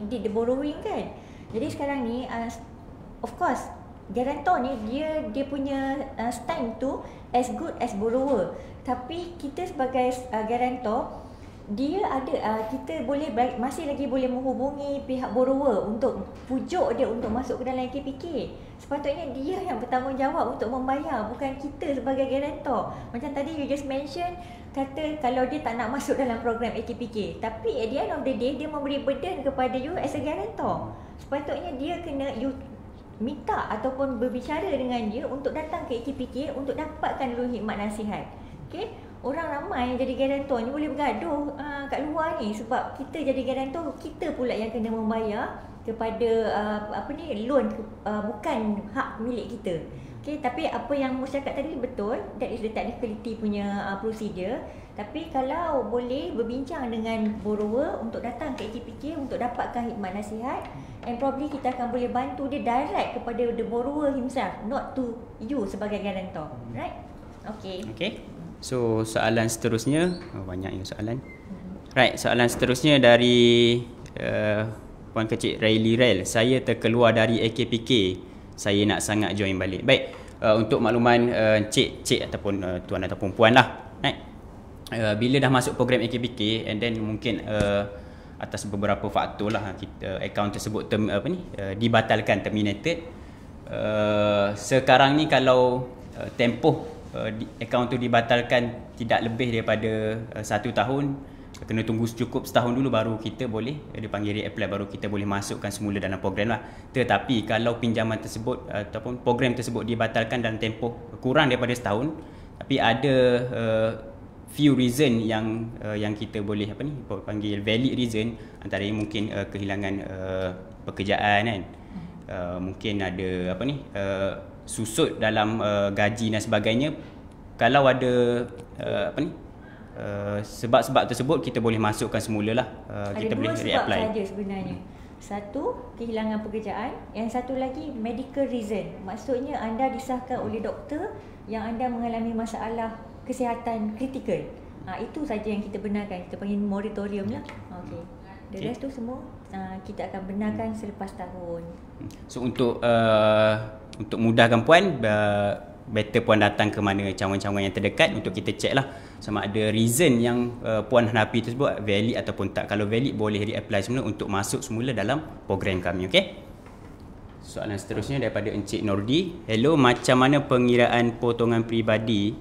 did the borrowing kan. Jadi sekarang ni of course guarantor ni dia punya stand tu as good as borrower, tapi kita sebagai guarantor, dia ada kita masih lagi boleh menghubungi pihak borrower untuk pujuk dia untuk masuk ke dalam AKPK. Sepatutnya dia yang bertanggungjawab untuk membayar, bukan kita sebagai guarantor. Macam tadi you just mention, kata kalau dia tak nak masuk dalam program AKPK, tapi at the end of the day dia memberi burden kepada you as a guarantor. Sepatutnya dia kena you minta ataupun berbicara dengan dia untuk datang ke AKPK untuk dapatkan dulu hikmat nasihat. Okay? Orang ramai yang jadi guarantor ni boleh bergaduh kat luar ni, sebab kita jadi guarantor, kita pula yang kena membayar kepada loan bukan hak milik kita. Okay, tapi apa yang Mus cakap tadi betul, that is the technicality punya procedure. Tapi kalau boleh berbincang dengan borrower untuk datang ke AKPK untuk dapatkan hikmat nasihat, and probably kita akan boleh bantu dia direct kepada the borrower himself, not to you sebagai guarantor. Right? Okay.
So soalan seterusnya, banyak yang soalan. Right, soalan seterusnya dari Puan Kecil Raili Rail. Saya terkeluar dari AKPK, saya nak sangat join balik. Baik, untuk makluman cik ataupun tuan ataupun puan lah, right? Bila dah masuk program AKPK and then mungkin atas beberapa faktor lah kita akaun tersebut dibatalkan, terminated. Sekarang ni kalau tempoh akaun tu dibatalkan tidak lebih daripada 1 tahun, kena tunggu cukup setahun dulu baru kita boleh dipanggil reapply, baru kita boleh masukkan semula dalam program lah. Tetapi kalau pinjaman tersebut ataupun program tersebut dibatalkan dalam tempoh kurang daripada setahun, tapi ada few reason yang kita boleh panggil valid reason, antaranya mungkin kehilangan pekerjaan kan, mungkin ada susut dalam gaji dan sebagainya. Kalau ada sebab-sebab tersebut, kita boleh masukkan semula lah, kita boleh reapply.
Ada dua sebab saja sebenarnya. Satu, kehilangan pekerjaan. Yang satu lagi, medical reason. Maksudnya anda disahkan oleh doktor yang anda mengalami masalah kesihatan kritikal. Itu saja yang kita benarkan. Kita panggil moratorium lah. Okay. The rest tu semua kita akan benarkan selepas tahun.
So untuk mudahkan puan, better puan datang ke mana cawangan-cawangan yang terdekat untuk kita check lah sama ada reason yang puan hadapi tersebut valid ataupun tak. Kalau valid, boleh reapply semula untuk masuk semula dalam program kami. Okay? Soalan seterusnya daripada Encik Nordi. Hello, macam mana pengiraan potongan peribadi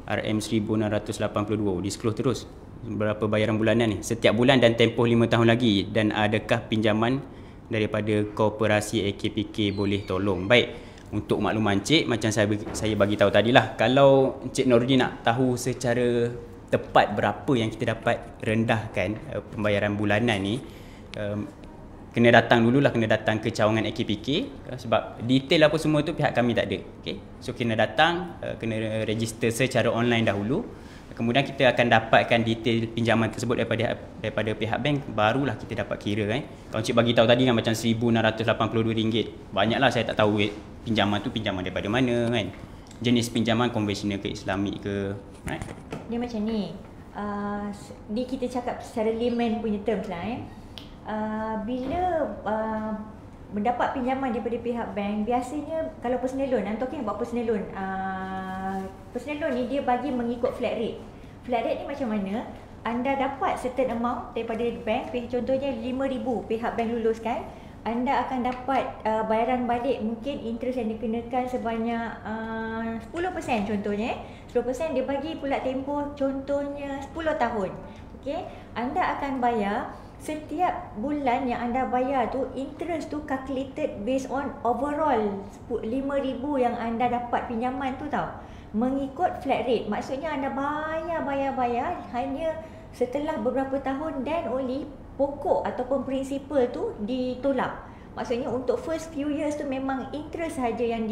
RM1682? Disclose terus berapa bayaran bulanan ni setiap bulan dan tempoh 5 tahun lagi, dan adakah pinjaman daripada koperasi AKPK boleh tolong? Baik, untuk makluman Encik, macam saya bagi tahu tadilah, kalau Encik Nordi nak tahu secara tepat berapa yang kita dapat rendahkan pembayaran bulanan ni, kena datang dululah, kena datang ke cawangan AKPK, sebab detail apa semua tu pihak kami tak ada. Okay? So kena datang, kena register secara online dahulu, kemudian kita akan dapatkan detail pinjaman tersebut daripada pihak bank, barulah kita dapat kira kan. Kalau Encik bagi tahu tadi kan macam RM1,682, banyaklah saya tak tahu pinjaman tu pinjaman daripada mana kan, jenis pinjaman konvensional ke Islamik ke, right?
Dia macam ni, ni kita cakap secara layman punya terms lah bila mendapat pinjaman daripada pihak bank, biasanya kalau personal loan, I'm talking about personal loan. Personal loan ni dia bagi mengikut flat rate. Flat rate ni macam mana? Anda dapat certain amount daripada bank, contohnya RM5,000 pihak bank luluskan, anda akan dapat bayaran balik, mungkin interest yang dikenakan sebanyak 10% contohnya. 10% dia bagi pula tempoh contohnya 10 tahun. Okay? Anda akan bayar setiap bulan yang anda bayar tu, interest tu calculated based on overall RM5,000 yang anda dapat pinjaman tu tau. Mengikut flat rate. Maksudnya anda bayar hanya setelah beberapa tahun, dan only pokok ataupun prinsipal tu ditolak. Maksudnya untuk first few years tu memang interest saja yang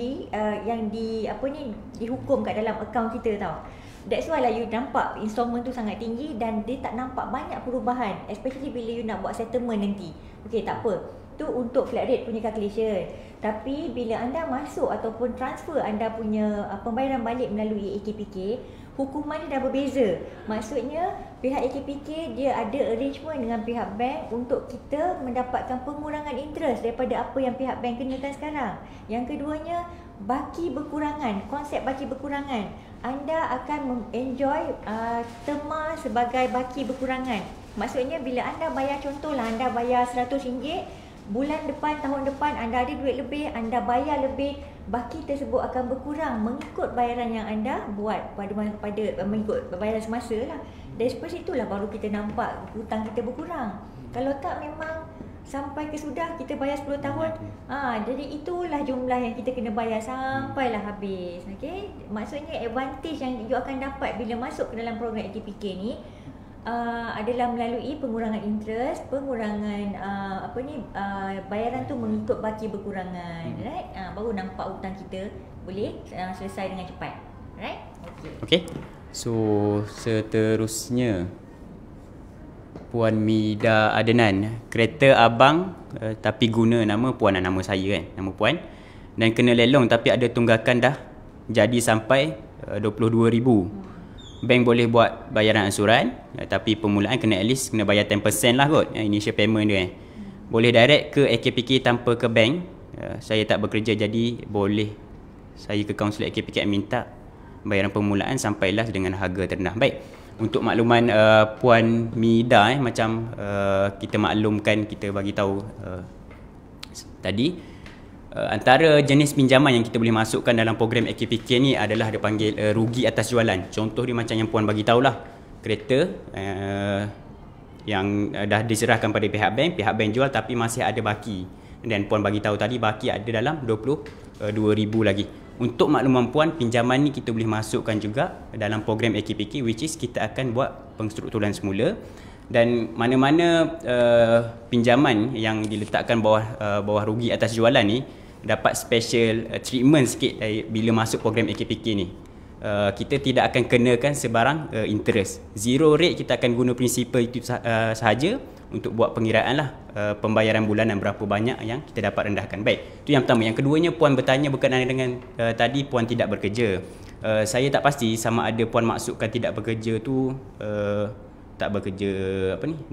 dihukum kat dalam akaun kita tau. That's why lah you nampak installment tu sangat tinggi dan dia tak nampak banyak perubahan, especially bila you nak buat settlement nanti. Okay, tak apa, tu untuk flat rate punya calculation. Tapi bila anda masuk ataupun transfer anda punya pembayaran balik melalui AKPK, hukuman dia dah berbeza. Maksudnya pihak AKPK dia ada arrangement dengan pihak bank untuk kita mendapatkan pengurangan interest daripada apa yang pihak bank kenakan sekarang. Yang keduanya, baki berkurangan. Konsep baki berkurangan, anda akan enjoy terma sebagai baki berkurangan. Maksudnya bila anda bayar, contohlah anda bayar RM100, bulan depan, tahun depan anda ada duit lebih, anda bayar lebih, baki tersebut akan berkurang mengikut bayaran yang anda buat pada mengikut bayaran semasa lah. Dari situlah baru kita nampak hutang kita berkurang. Kalau tak, memang sampai kesudah kita bayar 10 tahun. Jadi itulah jumlah yang kita kena bayar sampailah habis. Okay? Maksudnya advantage yang you akan dapat bila masuk ke dalam program AKPK ni adalah melalui pengurangan interest, pengurangan bayaran tu mengikut baki berkurangan, right? Baru nampak hutang kita boleh selesai dengan cepat, right?
Okay. So seterusnya Puan Mida Adenan, kereta abang tapi guna nama puan dan nama saya kan, nama puan, dan kena lelong tapi ada tunggakan dah jadi sampai 22,000. Bank boleh buat bayaran ansuran, tapi permulaan kena at least kena bayar 10% lah kot, initial payment dia. Boleh direct ke AKPK tanpa ke bank. Saya tak bekerja, jadi boleh saya ke kaunselor AKPK minta bayaran permulaan sampailah dengan harga terendah. Baik, untuk makluman Puan Mida, macam kita maklumkan, kita bagi tahu tadi, antara jenis pinjaman yang kita boleh masukkan dalam program AKPK ni adalah dia panggil rugi atas jualan. Contoh dia macam yang puan bagi tahulah, kereta yang dah diserahkan pada pihak bank jual tapi masih ada baki. Dan puan bagi tahu tadi baki ada dalam 22,000 lagi. Untuk makluman puan, pinjaman ni kita boleh masukkan juga dalam program AKPK, which is kita akan buat pengstrukturan semula. Dan mana-mana pinjaman yang diletakkan bawah rugi atas jualan ni dapat special treatment sikit bila masuk program AKPK ni. Kita tidak akan kenakan sebarang interest. Zero rate, kita akan guna prinsipal itu sahaja untuk buat pengiraan lah pembayaran bulanan berapa banyak yang kita dapat rendahkan. Baik, itu yang pertama. Yang keduanya, puan bertanya berkenaan dengan tadi puan tidak bekerja. Saya tak pasti sama ada puan maksudkan tidak bekerja tu tak bekerja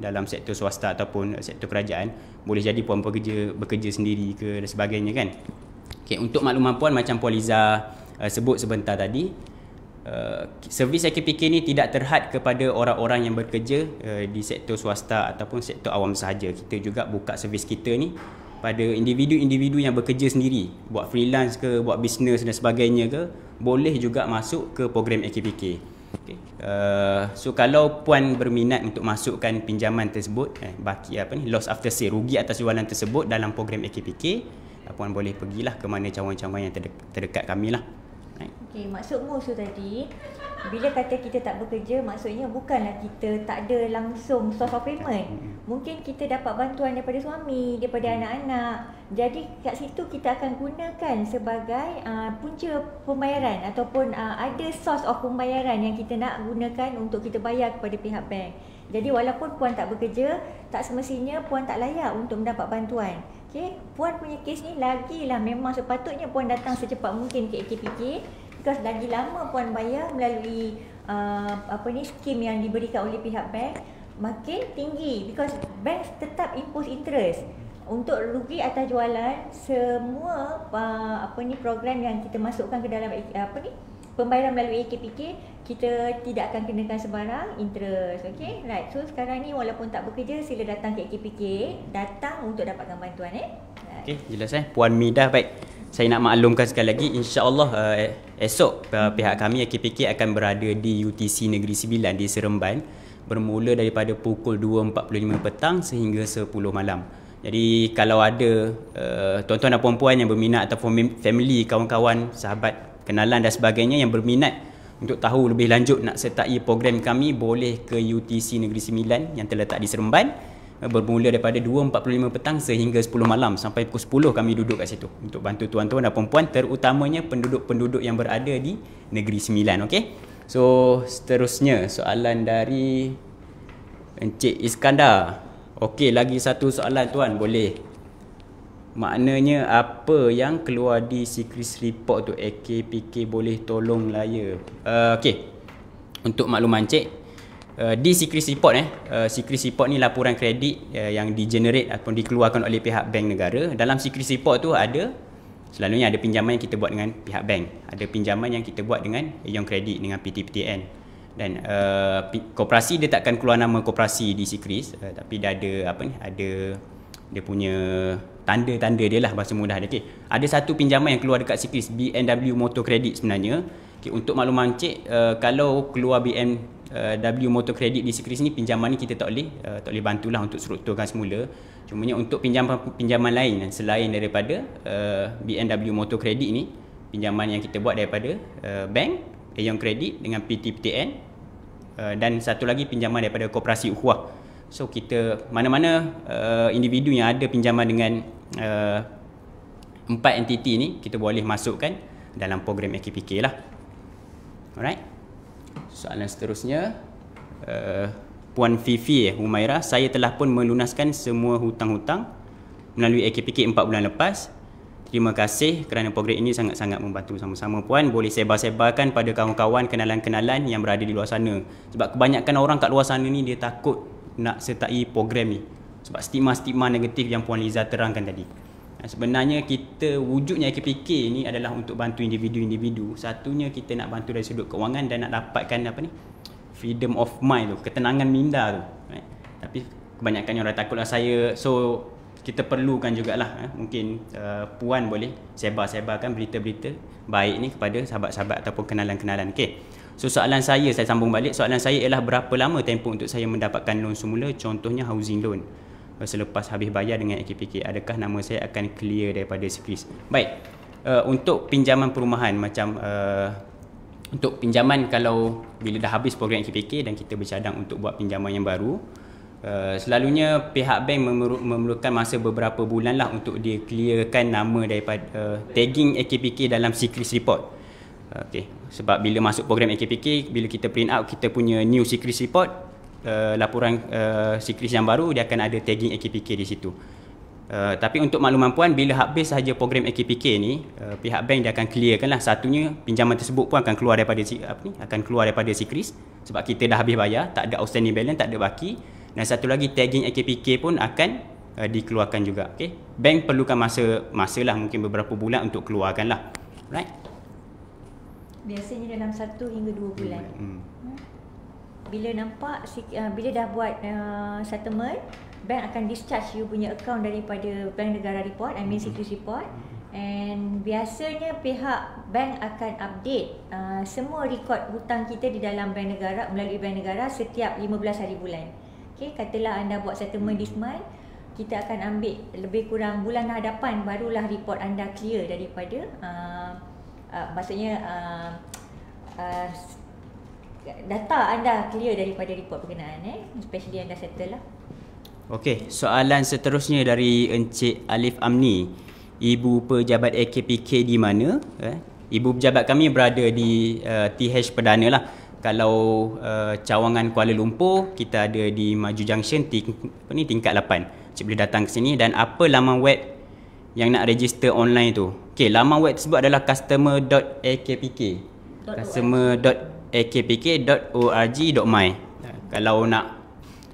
dalam sektor swasta ataupun sektor kerajaan. Boleh jadi puan bekerja sendiri ke dan sebagainya kan. Okay, untuk makluman puan, macam Puan Liza sebut sebentar tadi, servis AKPK ni tidak terhad kepada orang-orang yang bekerja di sektor swasta ataupun sektor awam sahaja. Kita juga buka servis kita ni pada individu-individu yang bekerja sendiri, buat freelance ke, buat bisnes dan sebagainya ke, boleh juga masuk ke program AKPK. Okay. So kalau puan berminat untuk masukkan pinjaman tersebut, baki loss after sale, rugi atas jualan tersebut dalam program AKPK, puan boleh pergilah ke mana cawangan-cawangan yang terdekat kami lah.
Okey, maksudmu tadi, bila kata kita tak bekerja, maksudnya bukanlah kita tak ada langsung source of payment. Mungkin kita dapat bantuan daripada suami, daripada anak-anak. Jadi kat situ kita akan gunakan sebagai punca pembayaran ataupun ada source of pembayaran yang kita nak gunakan untuk kita bayar kepada pihak bank. Jadi walaupun puan tak bekerja, tak semestinya puan tak layak untuk mendapat bantuan. Okay, puan punya kes ni lagilah memang sepatutnya puan datang secepat mungkin ke AKPK, because lagi lama puan bayar melalui skim yang diberikan oleh pihak bank makin tinggi, because bank tetap impose interest untuk rugi atas jualan. Semua program yang kita masukkan ke dalam pembayaran melalui AKPK, kita tidak akan kenakan sebarang interest. Okay, right. So sekarang ni walaupun tak bekerja, sila datang ke AKPK, datang untuk dapatkan bantuan.
Okay, jelas Puan Midah. Baik, saya nak maklumkan sekali lagi, insya-Allah esok pihak kami AKPK akan berada di UTC Negeri Sembilan di Seremban, bermula daripada pukul 2.45 petang sehingga 10 malam. Jadi kalau ada tuan-tuan dan puan-puan yang berminat ataupun family, kawan-kawan, sahabat, kenalan dan sebagainya yang berminat untuk tahu lebih lanjut nak sertai program kami, boleh ke UTC Negeri Sembilan yang terletak di Seremban, bermula daripada 2.45 petang sehingga 10 malam. Sampai pukul 10 kami duduk kat situ untuk bantu tuan-tuan dan puan-puan, terutamanya penduduk-penduduk yang berada di Negeri Sembilan. Okey, so seterusnya soalan dari Encik Iskandar. Okey, lagi satu soalan tuan, boleh. Maknanya apa yang keluar di Secret Report tu, AKPK boleh tolong layar. Okey, untuk makluman cik, di Secret Report Secret Report ni laporan kredit yang di-generate ataupun dikeluarkan oleh pihak bank negara. Dalam Secret Report tu ada, selalunya ada pinjaman yang kita buat dengan pihak bank, ada pinjaman yang kita buat dengan Aeon Kredit, dengan PTPTN. Dan koperasi dia takkan keluar nama koperasi di Secret, tapi dia ada ada dia punya tanda-tanda dia lah, bahasa mudah dia. Okay, ada satu pinjaman yang keluar dekat Secret, BMW Motor Credit sebenarnya. Okay, untuk makluman cik, kalau keluar BMW Motor Credit di Secret ni, pinjaman ni kita tak boleh bantulah untuk strukturkan semula. Cumanya untuk pinjaman lain selain daripada BMW Motor Credit ni, pinjaman yang kita buat daripada bank, Aeon Kredit dengan PTPTN, dan satu lagi pinjaman daripada Koperasi Ukhuwah. So kita mana-mana individu yang ada pinjaman dengan 4 entiti ni, kita boleh masukkan dalam program AKPK lah. Alright. Soalan seterusnya, Puan Fifi Humaira, saya telah pun melunaskan semua hutang-hutang melalui AKPK 4 bulan lepas. Terima kasih kerana program ini sangat-sangat membantu. Sama-sama puan, boleh sebar-sebarkan pada kawan-kawan, kenalan-kenalan yang berada di luar sana. Sebab kebanyakan orang kat luar sana ni dia takut nak sertai program ni sebab stigma-stigma negatif yang Puan Liza terangkan tadi. Sebenarnya kita, wujudnya AKPK ni adalah untuk bantu individu-individu. Satunya kita nak bantu dari sudut kewangan dan nak dapatkan freedom of mind tu, ketenangan minda tu. Tapi kebanyakan orang takutlah saya. So kita perlukan jugalah mungkin Puan boleh sebar-sebarkan berita-berita baik ni kepada sahabat-sahabat ataupun kenalan-kenalan. Okey. So soalan saya sambung balik, soalan saya ialah berapa lama tempoh untuk saya mendapatkan loan semula, contohnya housing loan. Selepas habis bayar dengan AKPK, adakah nama saya akan clear daripada sikris? Baik, untuk pinjaman perumahan macam untuk pinjaman kalau bila dah habis program AKPK dan kita bercadang untuk buat pinjaman yang baru, selalunya pihak bank memerlukan masa beberapa bulan lah untuk dia clearkan nama daripada tagging AKPK dalam sikris report. Okay. Sebab bila masuk program AKPK, bila kita print out kita punya new sikris report, laporan sikris yang baru, dia akan ada tagging AKPK di situ. Tapi untuk makluman puan, bila habis sahaja program AKPK ni, pihak bank dia akan clearkan lah. Satunya, pinjaman tersebut pun akan keluar daripada sikris sebab kita dah habis bayar, tak ada outstanding balance, tak ada baki. Dan satu lagi, tagging AKPK pun akan dikeluarkan juga. Okay? Bank perlukan masa lah, mungkin beberapa bulan untuk keluarkan lah. Right?
Biasanya dalam 1 hingga 2 bulan. Bila nampak, bila dah buat settlement, bank akan discharge you punya account daripada Bank Negara Report, I mean Sikris Report. And biasanya pihak bank akan update semua rekod hutang kita di dalam Bank Negara melalui Bank Negara setiap 15 hari bulan. Okay, katalah anda buat settlement this month, kita akan ambil lebih kurang bulan hadapan barulah report anda clear daripada maksudnya data anda clear daripada report berkenaan, especially anda settle lah.
Okey, soalan seterusnya dari Encik Alif Amni. Ibu pejabat AKPK di mana? Ibu pejabat kami berada di TH Perdana lah. Kalau cawangan Kuala Lumpur, kita ada di Maju Junction tingkat 8. Cik boleh datang ke sini. Dan apa laman web yang nak register online tu? Okey, laman web tersebut adalah customer.akpk. customer.akpk.org.my. Kalau nak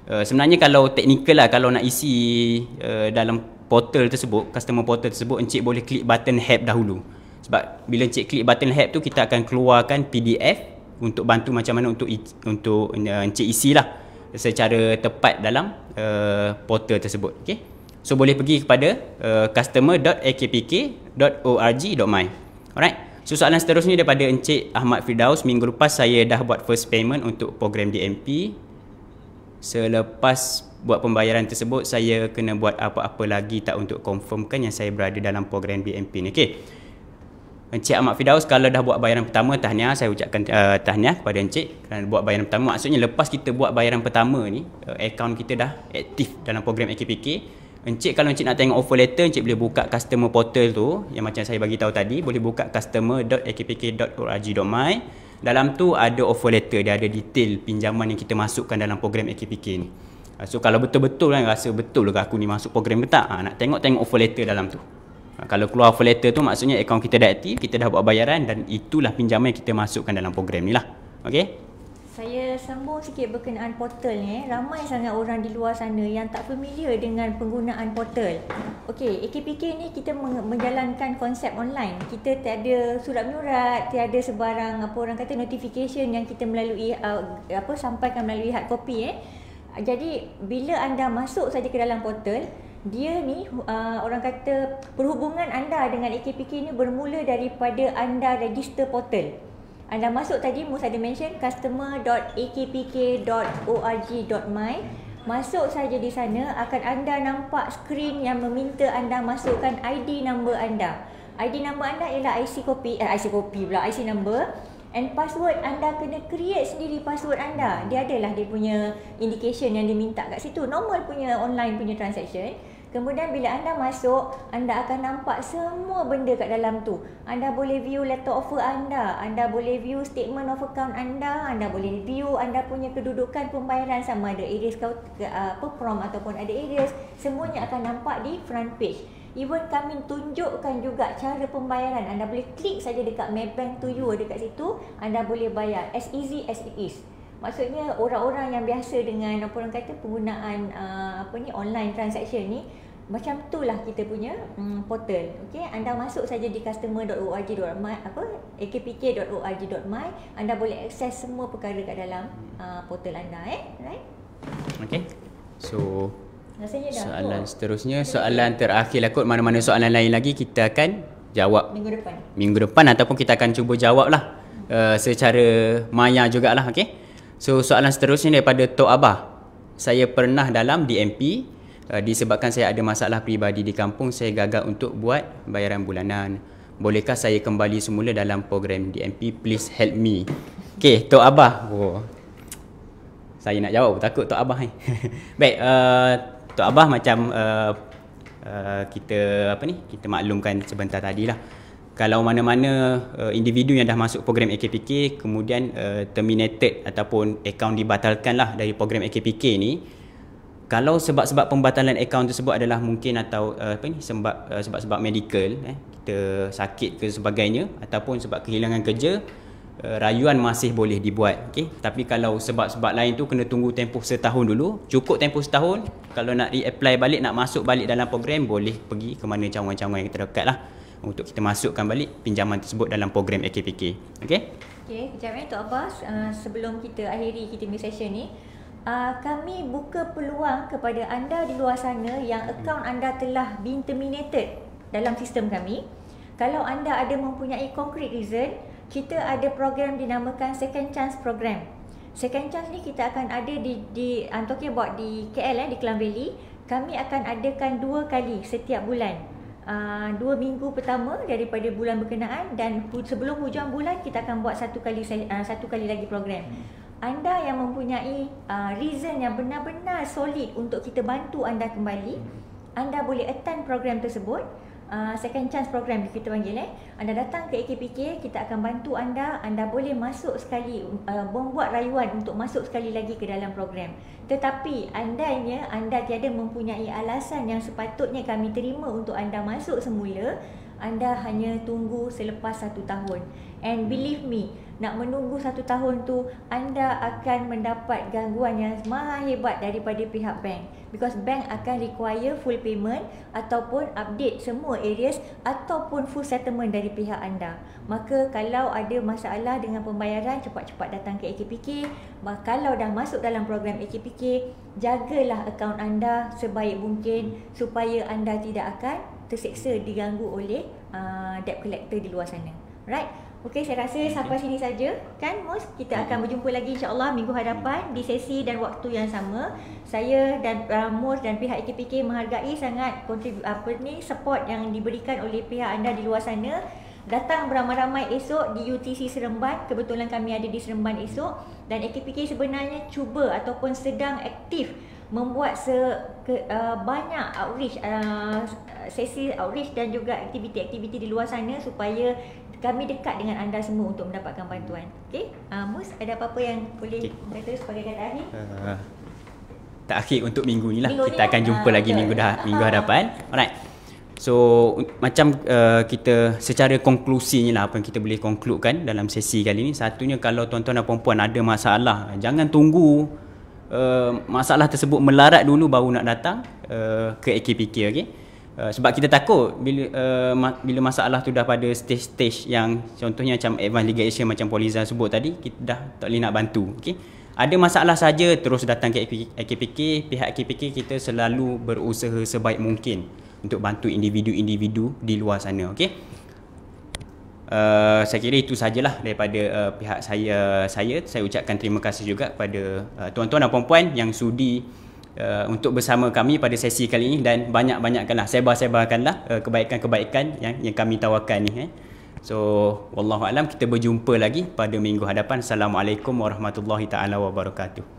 sebenarnya kalau teknikal lah, kalau nak isi dalam portal tersebut, customer portal tersebut, encik boleh klik button help dahulu. Sebab bila encik klik button help tu, kita akan keluarkan PDF untuk bantu macam mana untuk encik isi lah secara tepat dalam portal tersebut. Okay? So boleh pergi kepada customer.akpk.org.my. Alright. So soalan seterusnya daripada Encik Ahmad Firdaus. Minggu lepas saya dah buat first payment untuk program DMP. Selepas buat pembayaran tersebut, saya kena buat apa-apa lagi tak untuk confirmkan yang saya berada dalam program BMP ni? Okey. Encik Ahmad Firdaus, kalau dah buat bayaran pertama, tahniah, saya ucapkan tahniah kepada encik kerana buat bayaran pertama. Maksudnya lepas kita buat bayaran pertama ni, akaun kita dah aktif dalam program AKPK. Encik, kalau encik nak tengok offer letter, encik boleh buka customer portal tu yang macam saya bagi tahu tadi, boleh buka customer.akpk.org.my. Dalam tu ada offer letter, dia ada detail pinjaman yang kita masukkan dalam program AKPK ni. So kalau betul-betul kan rasa betul ke aku ni masuk program ke tak, nak tengok offer letter dalam tu. Kalau keluar offer letter tu, maksudnya akaun kita dah aktif, kita dah buat bayaran dan itulah pinjaman yang kita masukkan dalam program ni lah. Okey?
Saya sambung sikit berkenaan portal ni. Ramai sangat orang di luar sana yang tak familiar dengan penggunaan portal. Okey, AKPK ni kita menjalankan konsep online. Kita tiada surat menyurat, tiada sebarang apa orang kata notification yang kita melalui sampaikan melalui hard copy. Jadi bila anda masuk saja ke dalam portal, dia ni orang kata perhubungan anda dengan AKPK ni bermula daripada anda register portal. Anda masuk tadi, Mus ada mention customer.akpk.org.my. Masuk saja di sana, akan anda nampak skrin yang meminta anda masukkan ID number anda. ID number anda ialah IC number. And password anda kena create sendiri password anda. Dia adalah dia punya indication yang dia minta kat situ. Normal punya online punya transaction. Kemudian bila anda masuk, anda akan nampak semua benda kat dalam tu. Anda boleh view letter offer anda boleh view statement of account anda boleh view anda punya kedudukan pembayaran, sama ada arrears prom ataupun ada arrears. Semuanya akan nampak di front page. Even kami tunjukkan juga cara pembayaran. Anda boleh klik saja dekat Maybank to you, dekat situ anda boleh bayar as easy as it is. Maksudnya orang-orang yang biasa dengan apa orang kata penggunaan online transaction ni, macam itulah kita punya portal. Okey, anda masuk saja di customer.org.my akpk.org.my, anda boleh akses semua perkara kat dalam portal anda right?
Okey. So
rasanya dah
soalan seterusnya, soalan terakhir lah kot. Mana-mana soalan lain lagi kita akan jawab
minggu depan
ataupun kita akan cuba jawab lah. secara maya jugalah. Okay. So soalan seterusnya daripada Tok Abah. Saya pernah dalam DMP, disebabkan saya ada masalah peribadi di kampung, saya gagal untuk buat bayaran bulanan. Bolehkah saya kembali semula dalam program DMP? Please help me. Okay, Tok Abah. Saya nak jawab, takut Tok Abah ni. Baik, Tok Abah macam kita maklumkan sebentar tadi lah. Kalau mana-mana individu yang dah masuk program AKPK kemudian terminated ataupun akaun dibatalkan lah dari program AKPK ni, kalau sebab-sebab pembatalan akaun tersebut adalah mungkin atau sebab-sebab medical, kita sakit ke sebagainya, ataupun sebab kehilangan kerja, rayuan masih boleh dibuat. Okay? Tapi kalau sebab-sebab lain tu kena tunggu tempoh setahun dulu. Cukup tempoh setahun. Kalau nak reapply balik, nak masuk balik dalam program, boleh pergi ke mana cawangan-cawangan yang terdekat lah untuk kita masukkan balik pinjaman tersebut dalam program AKPK. Okay?
Okay, kejap Tok Abbas. Sebelum kita akhiri kita punya session ni, kami buka peluang kepada anda di luar sana yang akaun anda telah been terminated dalam sistem kami. Kalau anda ada mempunyai concrete reason, kita ada program dinamakan Second Chance Program. Second Chance ni kita akan ada di I'm talking about di KL, di Klang Valley. Kami akan adakan 2 kali setiap bulan. 2 minggu pertama daripada bulan berkenaan, dan sebelum hujung bulan kita akan buat satu kali lagi program. Anda yang mempunyai reason yang benar-benar solid untuk kita bantu anda kembali, anda boleh attend program tersebut. Second chance program kita panggil. Anda datang ke AKPK, kita akan bantu anda. Anda boleh masuk sekali, membuat rayuan untuk masuk sekali lagi ke dalam program. Tetapi andainya anda tiada mempunyai alasan yang sepatutnya kami terima untuk anda masuk semula, anda hanya tunggu selepas 1 tahun. And believe me, nak menunggu 1 tahun tu, anda akan mendapat gangguan yang maha hebat daripada pihak bank. Because bank akan require full payment ataupun update semua areas ataupun full settlement dari pihak anda. Maka kalau ada masalah dengan pembayaran, cepat-cepat datang ke AKPK. Kalau dah masuk dalam program AKPK, jagalah akaun anda sebaik mungkin supaya anda tidak akan terseksa diganggu oleh debt collector di luar sana. Right? Okey, saya rasa sampai sini saja kan, Mus. Kita akan berjumpa lagi insya-Allah minggu hadapan di sesi dan waktu yang sama. Saya dan Mus dan pihak AKPK menghargai sangat support yang diberikan oleh pihak anda di luar sana. Datang beramai-ramai esok di UTC Seremban. Kebetulan kami ada di Seremban esok, dan AKPK sebenarnya cuba ataupun sedang aktif membuat banyak outreach, sesi outreach dan juga aktiviti-aktiviti di luar sana supaya kami dekat dengan anda semua untuk mendapatkan bantuan. Okey, Mus, ada apa-apa yang boleh kata sebagai kata akhir?
Tak akhir untuk minggu ni lah. Kita akan jumpa lagi minggu hadapan. Alright. So macam kita secara konklusinya lah, apa yang kita boleh konkludekan dalam sesi kali ni, satunya kalau tuan-tuan dan puan-puan ada masalah, jangan tunggu masalah tersebut melarat dulu baru nak datang ke AKPK. Okay? Sebab kita takut bila masalah tu dah pada stage-stage yang contohnya macam advanced Liga Asia macam Polizan sebut tadi, kita dah tak boleh nak bantu. Okay? Ada masalah saja terus datang ke AKPK. Pihak AKPK kita selalu berusaha sebaik mungkin untuk bantu individu-individu di luar sana. Okay? Saya kira itu sajalah daripada pihak saya ucapkan terima kasih juga kepada tuan-tuan dan puan-puan yang sudi untuk bersama kami pada sesi kali ini, dan banyak-banyakkanlah, sebar-sebarkanlah kebaikan-kebaikan yang kami tawarkan ni. So wallahualam, kita berjumpa lagi pada minggu hadapan. Assalamualaikum warahmatullahi taala wabarakatuh.